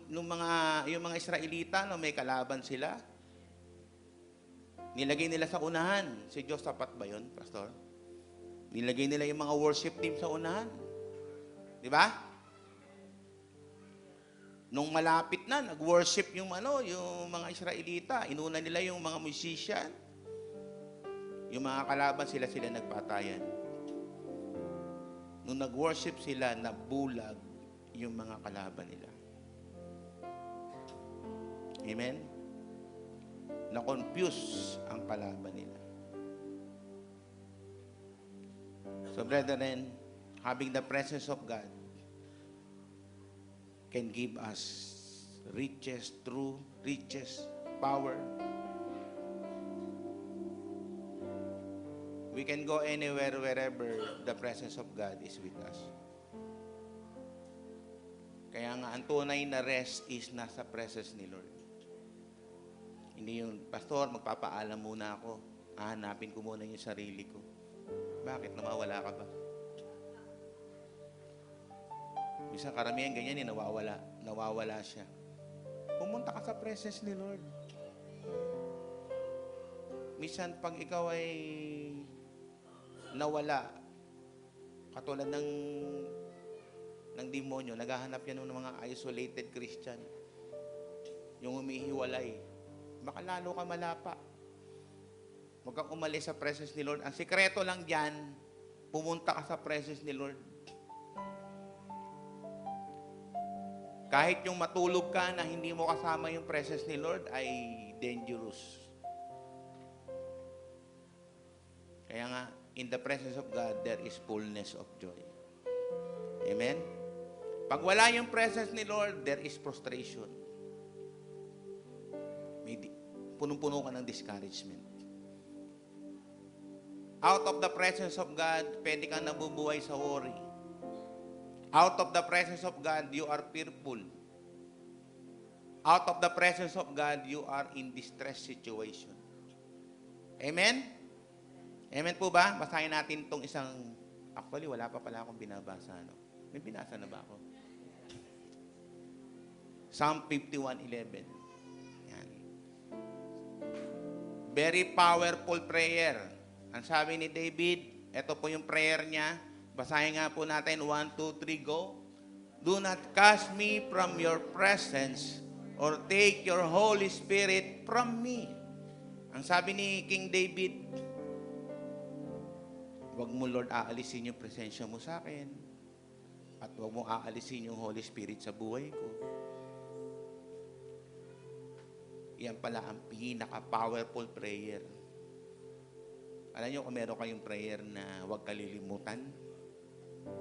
Yung mga Israelita, no, may kalaban sila, nilagay nila sa unahan. Si Diyos, tapat ba yun, Pastor? Nilagay nila yung mga worship team sa unahan. Di ba? Nung malapit na, nag-worship yung mga Israelita. Inuna nila yung mga musician. Yung mga kalaban, sila nagpatayan. Nung nag-worship sila, nabulag yung mga kalaban nila. Amen? Na-confuse ang kalaban nila. So, brethren, having the presence of God can give us riches, true riches, power. We can go anywhere, wherever the presence of God is with us. Kaya nga, ang tunay na rest is nasa presence ni Lord. Hindi yung, Pastor, magpapaalam muna ako. Hahanapin ko muna yung sarili ko. Bakit? Nawawala ka ba? Minsan karamihan ganyan, nawawala siya. Pumunta ka sa presence ni Lord. Minsan, pag ikaw ay nawala, katulad ng demonyo, naghahanap yan ng mga isolated Christian. Yung humihiwalay. Baka lalo ka malapa. Huwag kang umalis sa presence ni Lord. Ang sikreto lang dyan, pumunta ka sa presence ni Lord. Kahit yung matulog ka na hindi mo kasama yung presence ni Lord ay dangerous. Kaya nga, in the presence of God, there is fullness of joy. Amen? Pag wala yung presence ni Lord, there is frustration. Punong-puno ka ng discouragement. Out of the presence of God, pwede kang nabubuhay sa worry. Out of the presence of God, you are fearful. Out of the presence of God, you are in distress situation. Amen? Amen po ba? Basahin natin itong isang, actually wala pa pala akong binabasa. No? May binasa na ba ako? Psalm 51:11. Yan. Very powerful prayer. Ang sabi ni David, ito po yung prayer niya. Basahin nga po natin, 1, 2, 3, go. Do not cast me from your presence or take your Holy Spirit from me. Ang sabi ni King David, huwag mo, Lord, aalisin yung presensya mo sa akin. At huwag mo aalisin yung Holy Spirit sa buhay ko. Yan pala ang pinaka-powerful prayer. Alam niyo kung meron kayong prayer na huwag kalilimutan,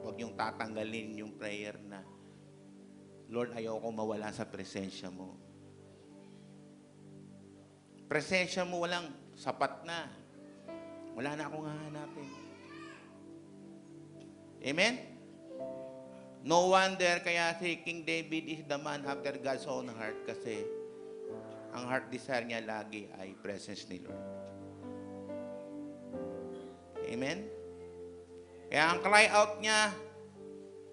huwag yung tatanggalin yung prayer na, Lord, ayoko mawala sa presensya mo. Presensya mo walang sapat na. Wala na akong hahanapin. Amen? No wonder kaya si King David is the man after God's own heart kasi ang heart desire niya lagi ay presence ni Lord. Amen? Kaya ang cry out niya,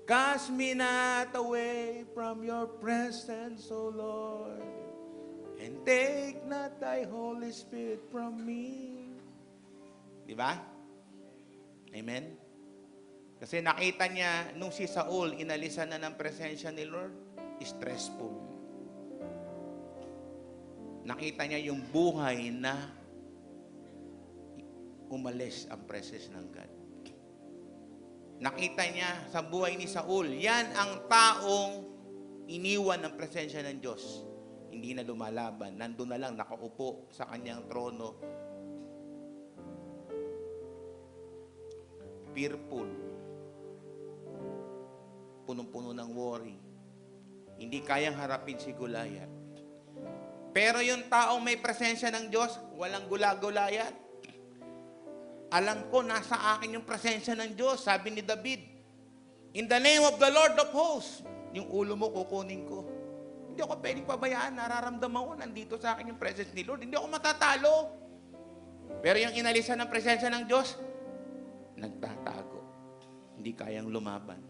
cast me not away from your presence, O Lord, and take not thy Holy Spirit from me. Di ba? Amen? Kasi nakita niya, nung si Saul, inalisan na ng presensya ni Lord, stressful. Nakita niya yung buhay na umalis ang presence ng God. Nakita niya sa buhay ni Saul, yan ang taong iniwan ng presensya ng Diyos. Hindi na lumalaban. Nandun na lang, nakaupo sa kanyang trono. Fearful. Punong-puno ng worry. Hindi kayang harapin si Goliath. Pero yung taong may presensya ng Diyos, walang gula-gulayat. Alam ko, nasa akin yung presensya ng Diyos. Sabi ni David, in the name of the Lord of hosts, yung ulo mo kukunin ko. Hindi ako pwedeng pabayaan. Nararamdaman ko, nandito sa akin yung presence ni Lord. Hindi ako matatalo. Pero yung inalisan ng presensya ng Diyos, nagtatago. Hindi kayang lumaban.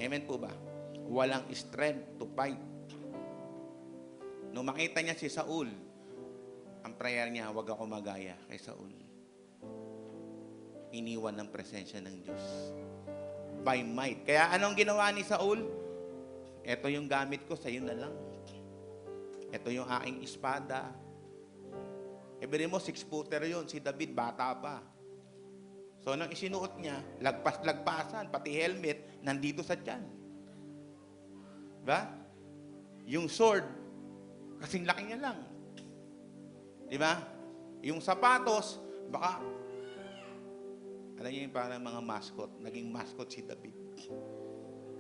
Amen po ba? Walang strength to fight. Nung makita niya si Saul, ang prayer niya, huwag ako magaya kay Saul. Iniwan ng presensya ng Diyos. By might. Kaya anong ginawa ni Saul? Ito yung gamit ko, sa'yo na lang. Ito yung aking espada. Ibig mo, 6-footer yun. Si David, bata pa. So, nang isinuot niya, lagpas-lagpasan, pati helmet, nandito sa tiyan. Diba? Yung sword, kasing laki niya lang. Diba? Yung sapatos, baka, alam niyo yung parang mga mascot, naging mascot si David.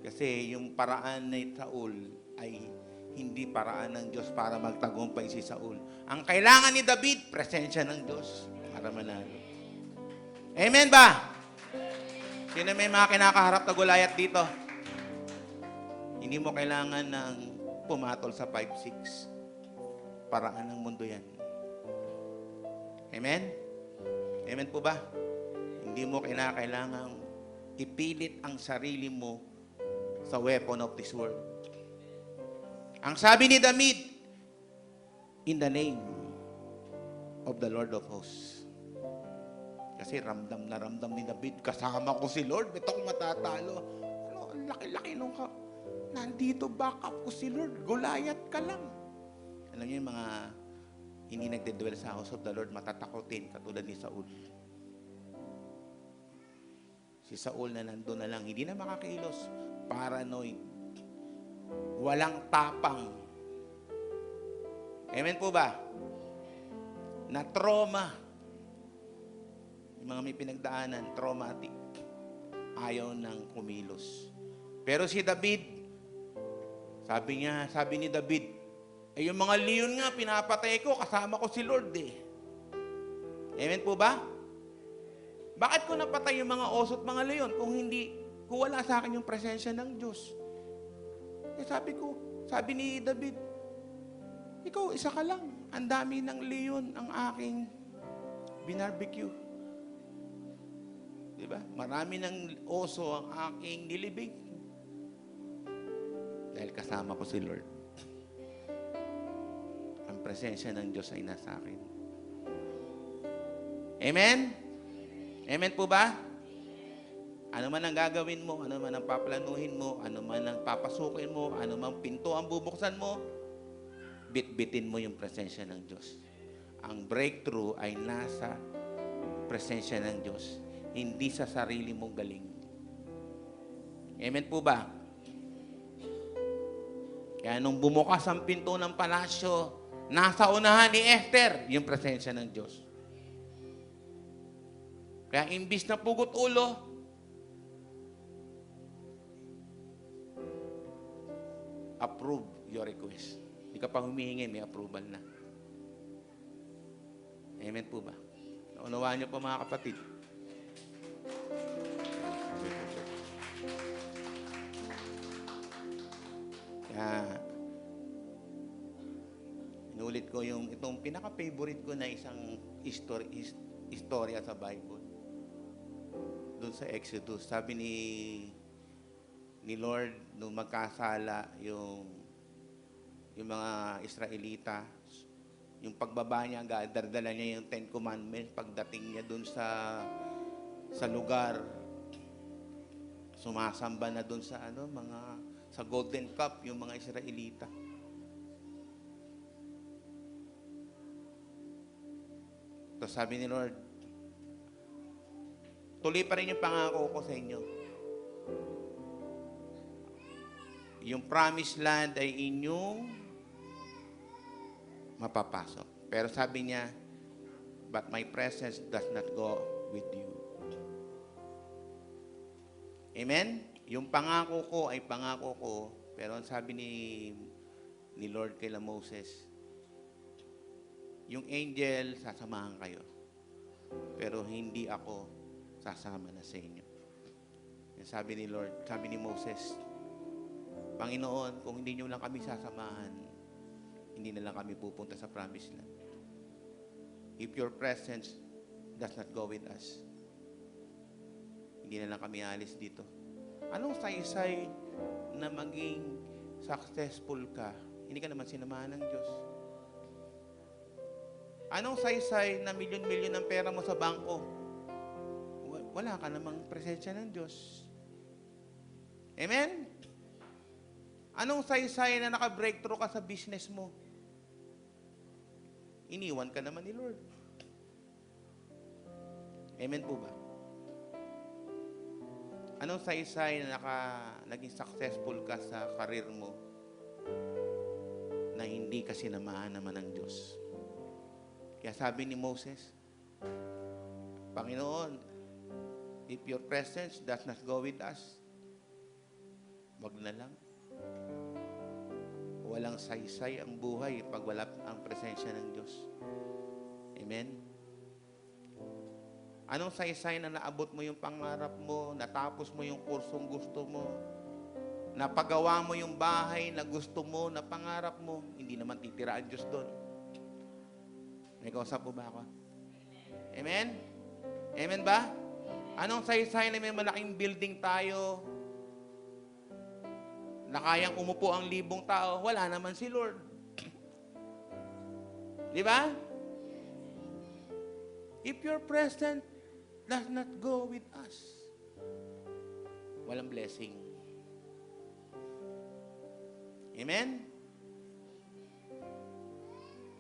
Kasi yung paraan ni Saul ay hindi paraan ng Diyos para magtagumpay si Saul. Ang kailangan ni David, presensya ng Diyos para manalo. Amen ba? Sino may mga kinakaharap na Goliath dito? Hindi mo kailangan ng pumatol sa 5'6". Paraan ng mundo yan. Amen? Amen po ba? Hindi mo kailangang ipilit ang sarili mo sa weapon of this world. Ang sabi ni David, in the name of the Lord of hosts. Kasi ramdam na ramdam ni David, kasama ko si Lord, ito akong matatalo. Ano, ang laki-laki nung nandito, backup ko si Lord, Goliath ka lang. Alam niyo yung mga hindi nagde-dwell sa house of the Lord, matatakotin, katulad ni Saul. Si Saul na nandun na lang, hindi na makakilos, paranoid, walang tapang. Amen po ba? Na trauma. Yung mga may pinagdaanan, traumatic. Ayaw ng kumilos. Pero si David, sabi ni David, yung mga leon nga, pinapatay ko, kasama ko si Lord eh. Amen po ba? Bakit ko napatay yung mga oso at mga leon kung wala sa akin yung presensya ng Diyos? Sabi ni David, ikaw, isa ka lang. Ang dami ng leon ang aking binarbecue. Diba? Marami ng oso ang aking nilibing. Dahil kasama ko si Lord. Ang presensya ng Diyos ay nasa akin. Amen? Amen po ba? Ano man ang gagawin mo, ano man ang paplanuhin mo, ano man ang papasukin mo, ano man pinto ang bubuksan mo, bitbitin mo yung presensya ng Diyos. Ang breakthrough ay nasa presensya ng Diyos, hindi sa sarili mong galing. Amen po ba? Kaya nung bumukas ang pinto ng palasyo, nasa unahan ni Esther yung presensya ng Diyos. Kaya imbis na pugot ulo, approve your request. Hindi ka pa humihingi, may approval na. Amen po ba? Naunawaan niyo po mga kapatid. Kaya, inulit ko itong pinaka-favorite ko na isang istorya sa Bible. Doon sa Exodus, sabi ni Lord, nung magkasala yung mga Israelita, yung pagbaba niya, dardala niya yung Ten Commandments, pagdating niya doon sa lugar, sumasamba na doon sa sa Golden Cup yung mga Israelita. So sabi ni Lord, tuloy pa rin yung pangako ko sa inyo. Yung promised land ay inyong mapapasok. Pero sabi niya, but my presence does not go with you. Amen? Yung pangako ko ay pangako ko, pero ang sabi ni Lord kay Moses, yung angel, sasamahan kayo. Pero hindi ako sasama na sa inyo. Yung sabi ni Lord, sabi ni Moses, Panginoon, kung hindi nyo lang kami sasamahan, hindi na lang kami pupunta sa promised land. If your presence does not go with us, hindi na lang kami alis dito. Anong saysay na maging successful ka? Hindi ka naman sinamahan ng Diyos. Anong saysay na milyon-milyon ang pera mo sa bangko? Wala ka namang presensya ng Diyos. Amen? Anong saysay na naka-breakthrough ka sa business mo? Iniwan ka naman ni Lord. Amen po ba? Anong saysay na naging successful ka sa career mo na hindi ka sinamahan naman ng Diyos? Kaya sabi ni Moses, Panginoon, if your presence does not go with us, wag na lang. Walang saysay ang buhay pag wala ang presensya ng Diyos. Amen? Anong saysay na naabot mo yung pangarap mo, natapos mo yung kursong gusto mo, napagawa mo yung bahay na gusto mo, na pangarap mo, hindi naman titira ang Diyos doon. May kausap po ba ako? Amen? Amen ba? Anong saysay na may malaking building tayo, na kayang umupo ang 1,000 tao, wala naman si Lord. Di ba? If your presence does not go with us, walang blessing. Amen?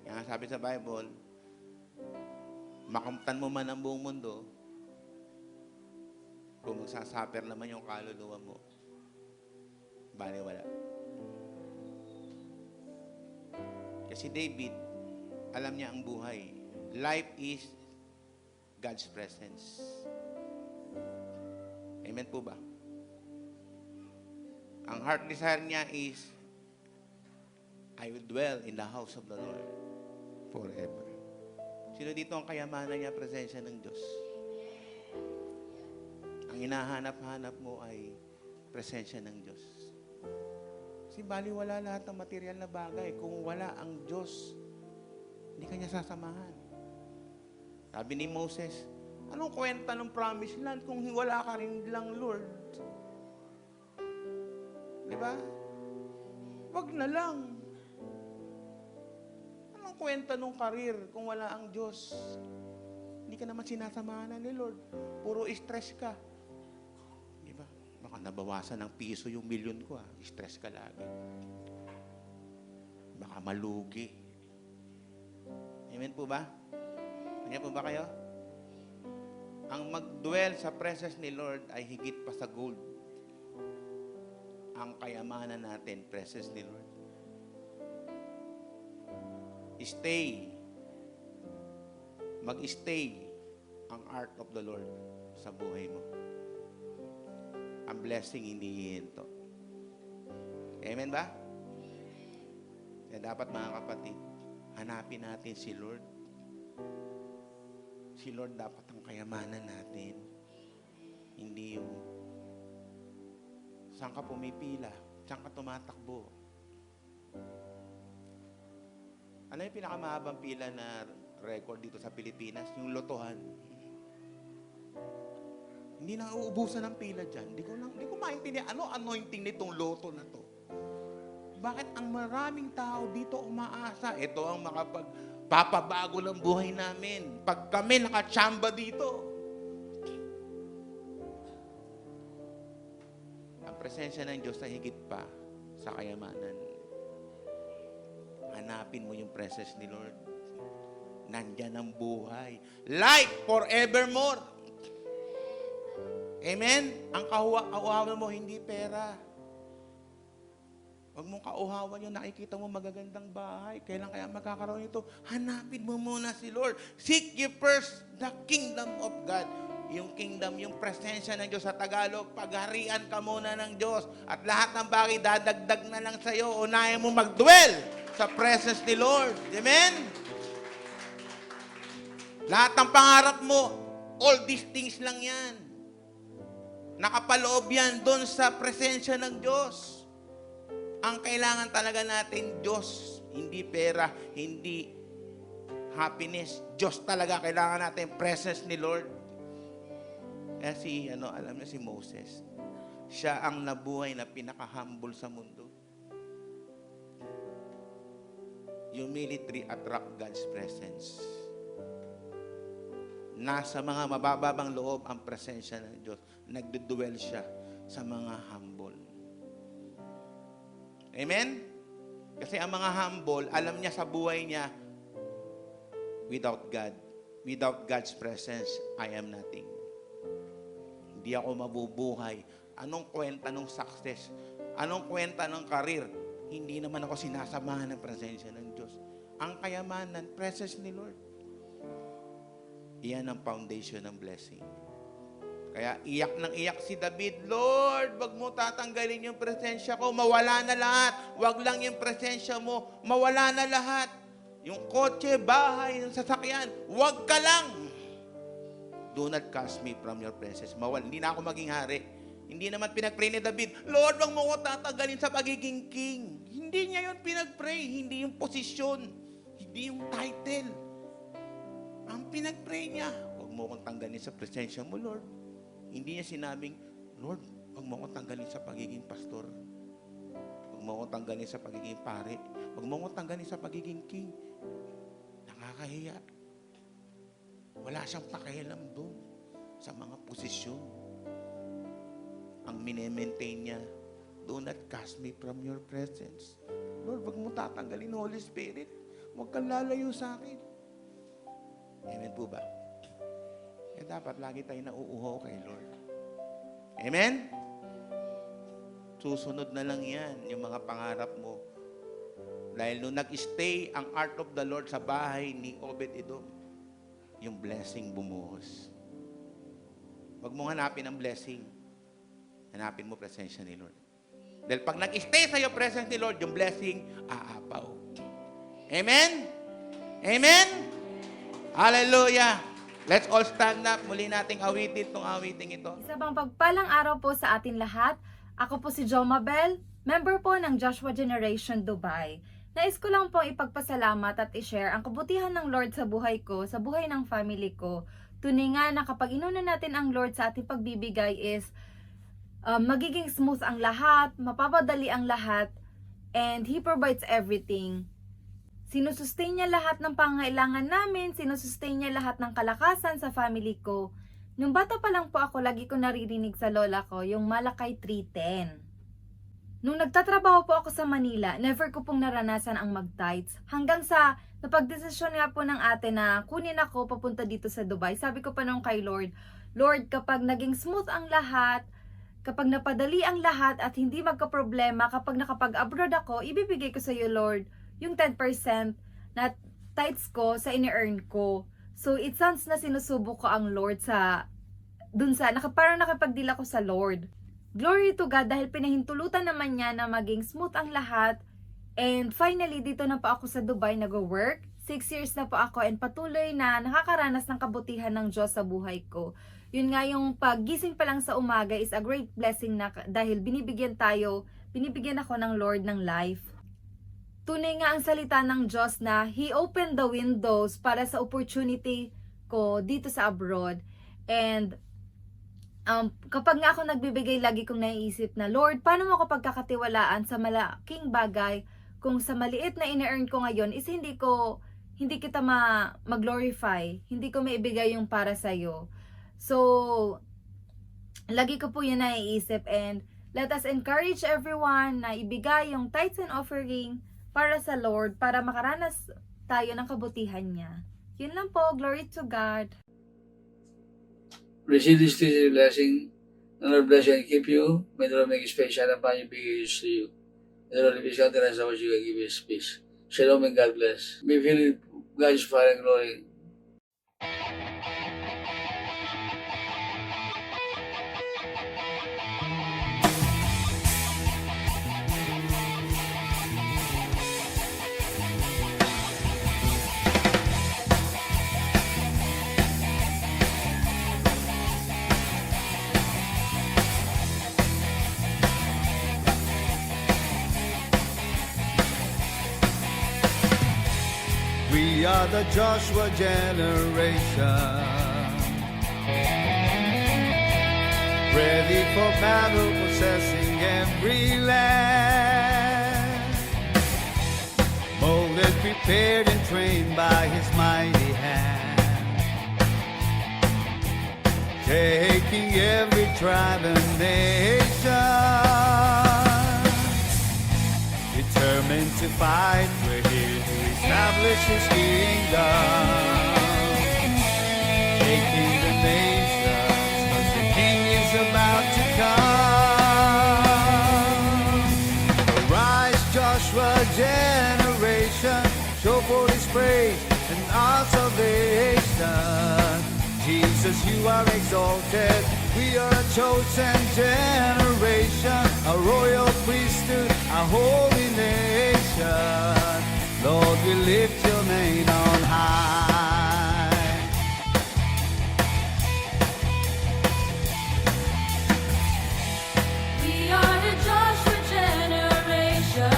Yan nga sabi sa Bible, makamtan mo man ang buong mundo, kung magsasuffer naman yung kaluluwa mo, bale wala. Kasi David, alam niya ang buhay. Life is God's presence. Amen po ba? Ang heart desire niya is, I will dwell in the house of the Lord forever. Sino dito ang kayamanan niya, presensya ng Diyos? Ang hinahanap-hanap mo ay presensya ng Diyos. Kasi baliwala lahat ng material na bagay. Kung wala ang Diyos, hindi ka niya sasamahan. Sabi ni Moses, anong kwenta ng promised land kung wala ka rin lang, Lord? Di ba? wag na lang. Anong kwenta nung karir kung wala ang Diyos? Hindi ka naman sinasamahan ni Lord. Puro stress ka. Di ba? Baka nabawasan ng piso yung milyon ko. Stress ka lagi. Baka malugi. Amen po ba? Amen po ba kayo? Ang mag-dwell sa presence ni Lord ay higit pa sa gold. Ang kayamanan natin, presence ni Lord. Stay. Mag-stay ang art of the Lord sa buhay mo. Ang blessing hindi hihinto. Amen ba? Kaya dapat mga kapatid, hanapin natin si Lord. Si Lord dapat ang kayamanan natin. Hindi yung saan ka pumipila, saan ka tumatakbo. Ano yung pinakamahabang pila na record dito sa Pilipinas? Yung lotohan. Hindi na uubusan ng pila dyan. Hindi ko maintindihan. Ano anointing nitong loto na to? Bakit ang maraming tao dito umaasa? Ito ang makapagpapabago ng buhay namin. Pag kami nakatsamba dito. Ang presensya ng Diyos na higit pa sa kayamanan. Hanapin mo yung presence ni Lord. Nandyan ang buhay. Life forevermore. Amen? Ang kauhawan mo, hindi pera. Huwag mong kauhawan yung nakikita mo magagandang bahay. Kailan kaya magkakaroon ito? Hanapin mo muna si Lord. Seek ye first the kingdom of God. Yung kingdom, yung presensya ng Diyos sa Tagalog, pagharian ka muna ng Diyos. At lahat ng bagay dadagdag na lang sa'yo. Unahin mo mag-dwell sa presence ni Lord. Amen? Lahat ng pangarap mo, all these things lang yan. Nakapaloob yan doon sa presensya ng Diyos. Ang kailangan talaga natin, Diyos. Hindi pera, hindi happiness. Diyos talaga kailangan natin, presence ni Lord. Kaya alam niyo si Moses. Siya ang nabuhay na pinaka-humble sa mundo. Humility attract God's presence. Nasa mga mabababang loob ang presensya ng Diyos. Nagduduel siya sa mga humble. Amen? Kasi ang mga humble, alam niya sa buhay niya, without God, without God's presence, I am nothing. Hindi ako mabubuhay. Anong kwenta ng success? Anong kwenta ng karir? Hindi naman ako sinasamahan ng presensya ng Diyos. Ang kayamanan, presence ni Lord. Iyan ang foundation ng blessing. Kaya iyak ng iyak si David, Lord, wag mo tatanggalin yung presensya ko, mawala na lahat. Wag lang yung presensya mo, mawala na lahat. Yung kotse, bahay, yung sasakyan, wag ka lang. Do not cast me from your presence. Hindi na ako maging hari. Hindi naman pinag-pray ni David, Lord, wag mo ko tatanggalin sa pagiging king. Hindi niya yun pinag-pray, hindi yung posisyon, hindi yung title. Ang pinag-pray niya, wag mo kong tanggalin sa presensya mo, Lord. Hindi niya sinabing, Lord, wag mo kong tanggalin sa pagiging pastor. Wag mo kong tanggalin sa pagiging pare. Wag mo kong tanggalin sa pagiging king. Nakakahiya. Wala siyang pakialam doon sa mga posisyon. Ang mine-maintain niya, do not cast me from your presence. Lord, wag mo tatanggalin, Holy Spirit. Wag kang lalayo sa akin. Amen po ba? Dapat lagi tayo nauuho kay Lord. Amen? Susunod na lang yan, yung mga pangarap mo. Dahil nung nag-stay ang art of the Lord sa bahay ni Obed-Edom, yung blessing bumuhos. Huwag mong hanapin ang blessing. Hanapin mo presensya ni Lord. Dahil pag nag-stay sa'yo presence ni Lord, yung blessing, aapaw. Amen? Amen? Hallelujah! Let's all stand up. Muli nating awitin itong awiting ito. Isa bang pagpalang araw po sa atin lahat. Ako po si Jo Mabel, member po ng Joshua Generation Dubai. Nais ko lang po ipagpasalamat at i-share ang kabutihan ng Lord sa buhay ko, sa buhay ng family ko. Tunay nga na kapag inuna natin ang Lord sa ating pagbibigay is magiging smooth ang lahat, mapapadali ang lahat, and He provides everything. Sinusustain niya lahat ng pangangailangan namin, sinusustain niya lahat ng kalakasan sa family ko. Nung bata pa lang po ako, lagi ko naririnig sa lola ko yung Malakay 3:10. Nung nagtatrabaho po ako sa Manila, never ko pong naranasan ang mag-tights. Hanggang sa napagdesisyon nga po ng ate na kunin ako papunta dito sa Dubai. Sabi ko pa nung kay Lord, Lord, kapag naging smooth ang lahat, kapag napadali ang lahat at hindi magka-problema, kapag nakapag-abroad ako, ibibigay ko sa iyo, Lord, yung 10% na tithes ko sa ini-earn ko. So, it sounds na sinusubok ko ang Lord parang nakipagdila ko sa Lord. Glory to God dahil pinahintulutan naman niya na maging smooth ang lahat. And finally, dito na po ako sa Dubai nag-work. 6 years na po ako and patuloy na nakakaranas ng kabutihan ng Diyos sa buhay ko. Yun nga yung paggising pa lang sa umaga is a great blessing na dahil binibigyan ako ng Lord ng life. Tunay nga ang salita ng Diyos na He opened the windows para sa opportunity ko dito sa abroad. And kapag nga ako nagbibigay, lagi kong naiisip na, Lord, paano mo ako pagkakatiwalaan sa malaking bagay kung sa maliit na ine-earn ko ngayon is hindi kita mag-glorify, hindi ko maibigay yung para sa'yo. So, lagi ko po yun naiisip and let us encourage everyone na ibigay yung tithes and offering para sa Lord, para makaranas tayo ng kabutihan niya. Yun lang po, glory to God. Receive this blessing. The Lord bless you and keep you. May the Lord make His face shine upon you, be gracious to you. May the Lord lift His countenance upon you and give you His peace. Shalom and God bless. Be filled with God's fire and glory. We are the Joshua generation, ready for battle, possessing every land. Molded, prepared, and trained by His mighty hand, taking every tribe and nation. Determined to fight, we're here to establish His kingdom. Taking the nations, 'cause the King is about to come. Arise, Joshua generation, show forth His praise and our salvation. Jesus, you are exalted. We are a chosen generation, a royal priesthood, a holy nation. Lord, we lift your name on high. We are the Joshua generation.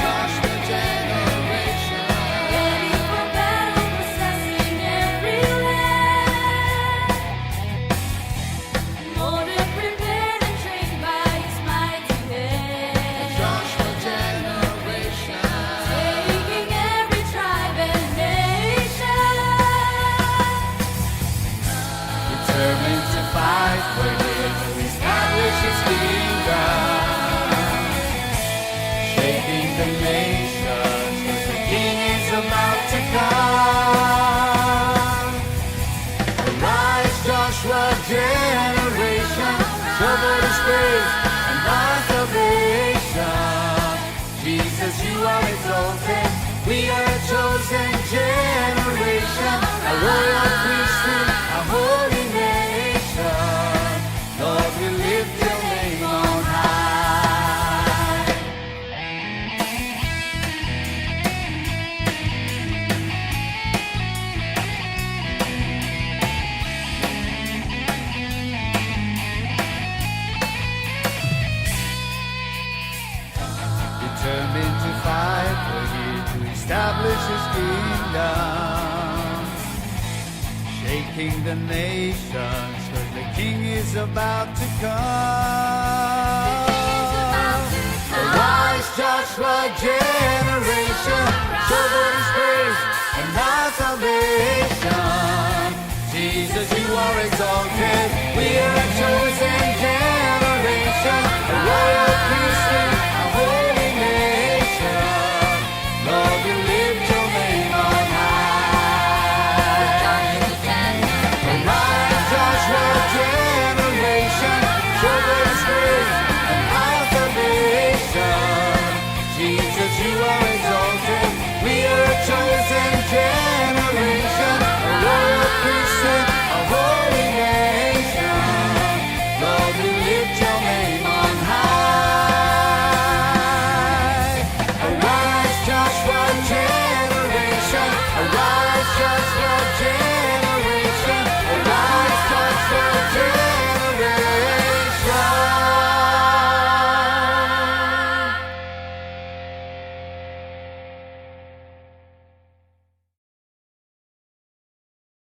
Joshua generation, Ready for battle, possessing every land. Molded, prepared, and trained by His mighty hand. Joshua generation, Taking every tribe and nation. determined to fight, we're here to establish His kingdom. Shaking the nations, 'cause the King is about to come. Arise, Joshua generation, show forth His grace and our salvation. Jesus, you are exalted. We are a chosen generation, a royal priesthood, a holy nation. Lord, we lift your name on high. Determined to fight, we're here to establish His kingdom. Shaking the nations, 'cause the King is about to come. Arise, Joshua generation, show forth His praise and our salvation. Jesus, you are exalted. We are a chosen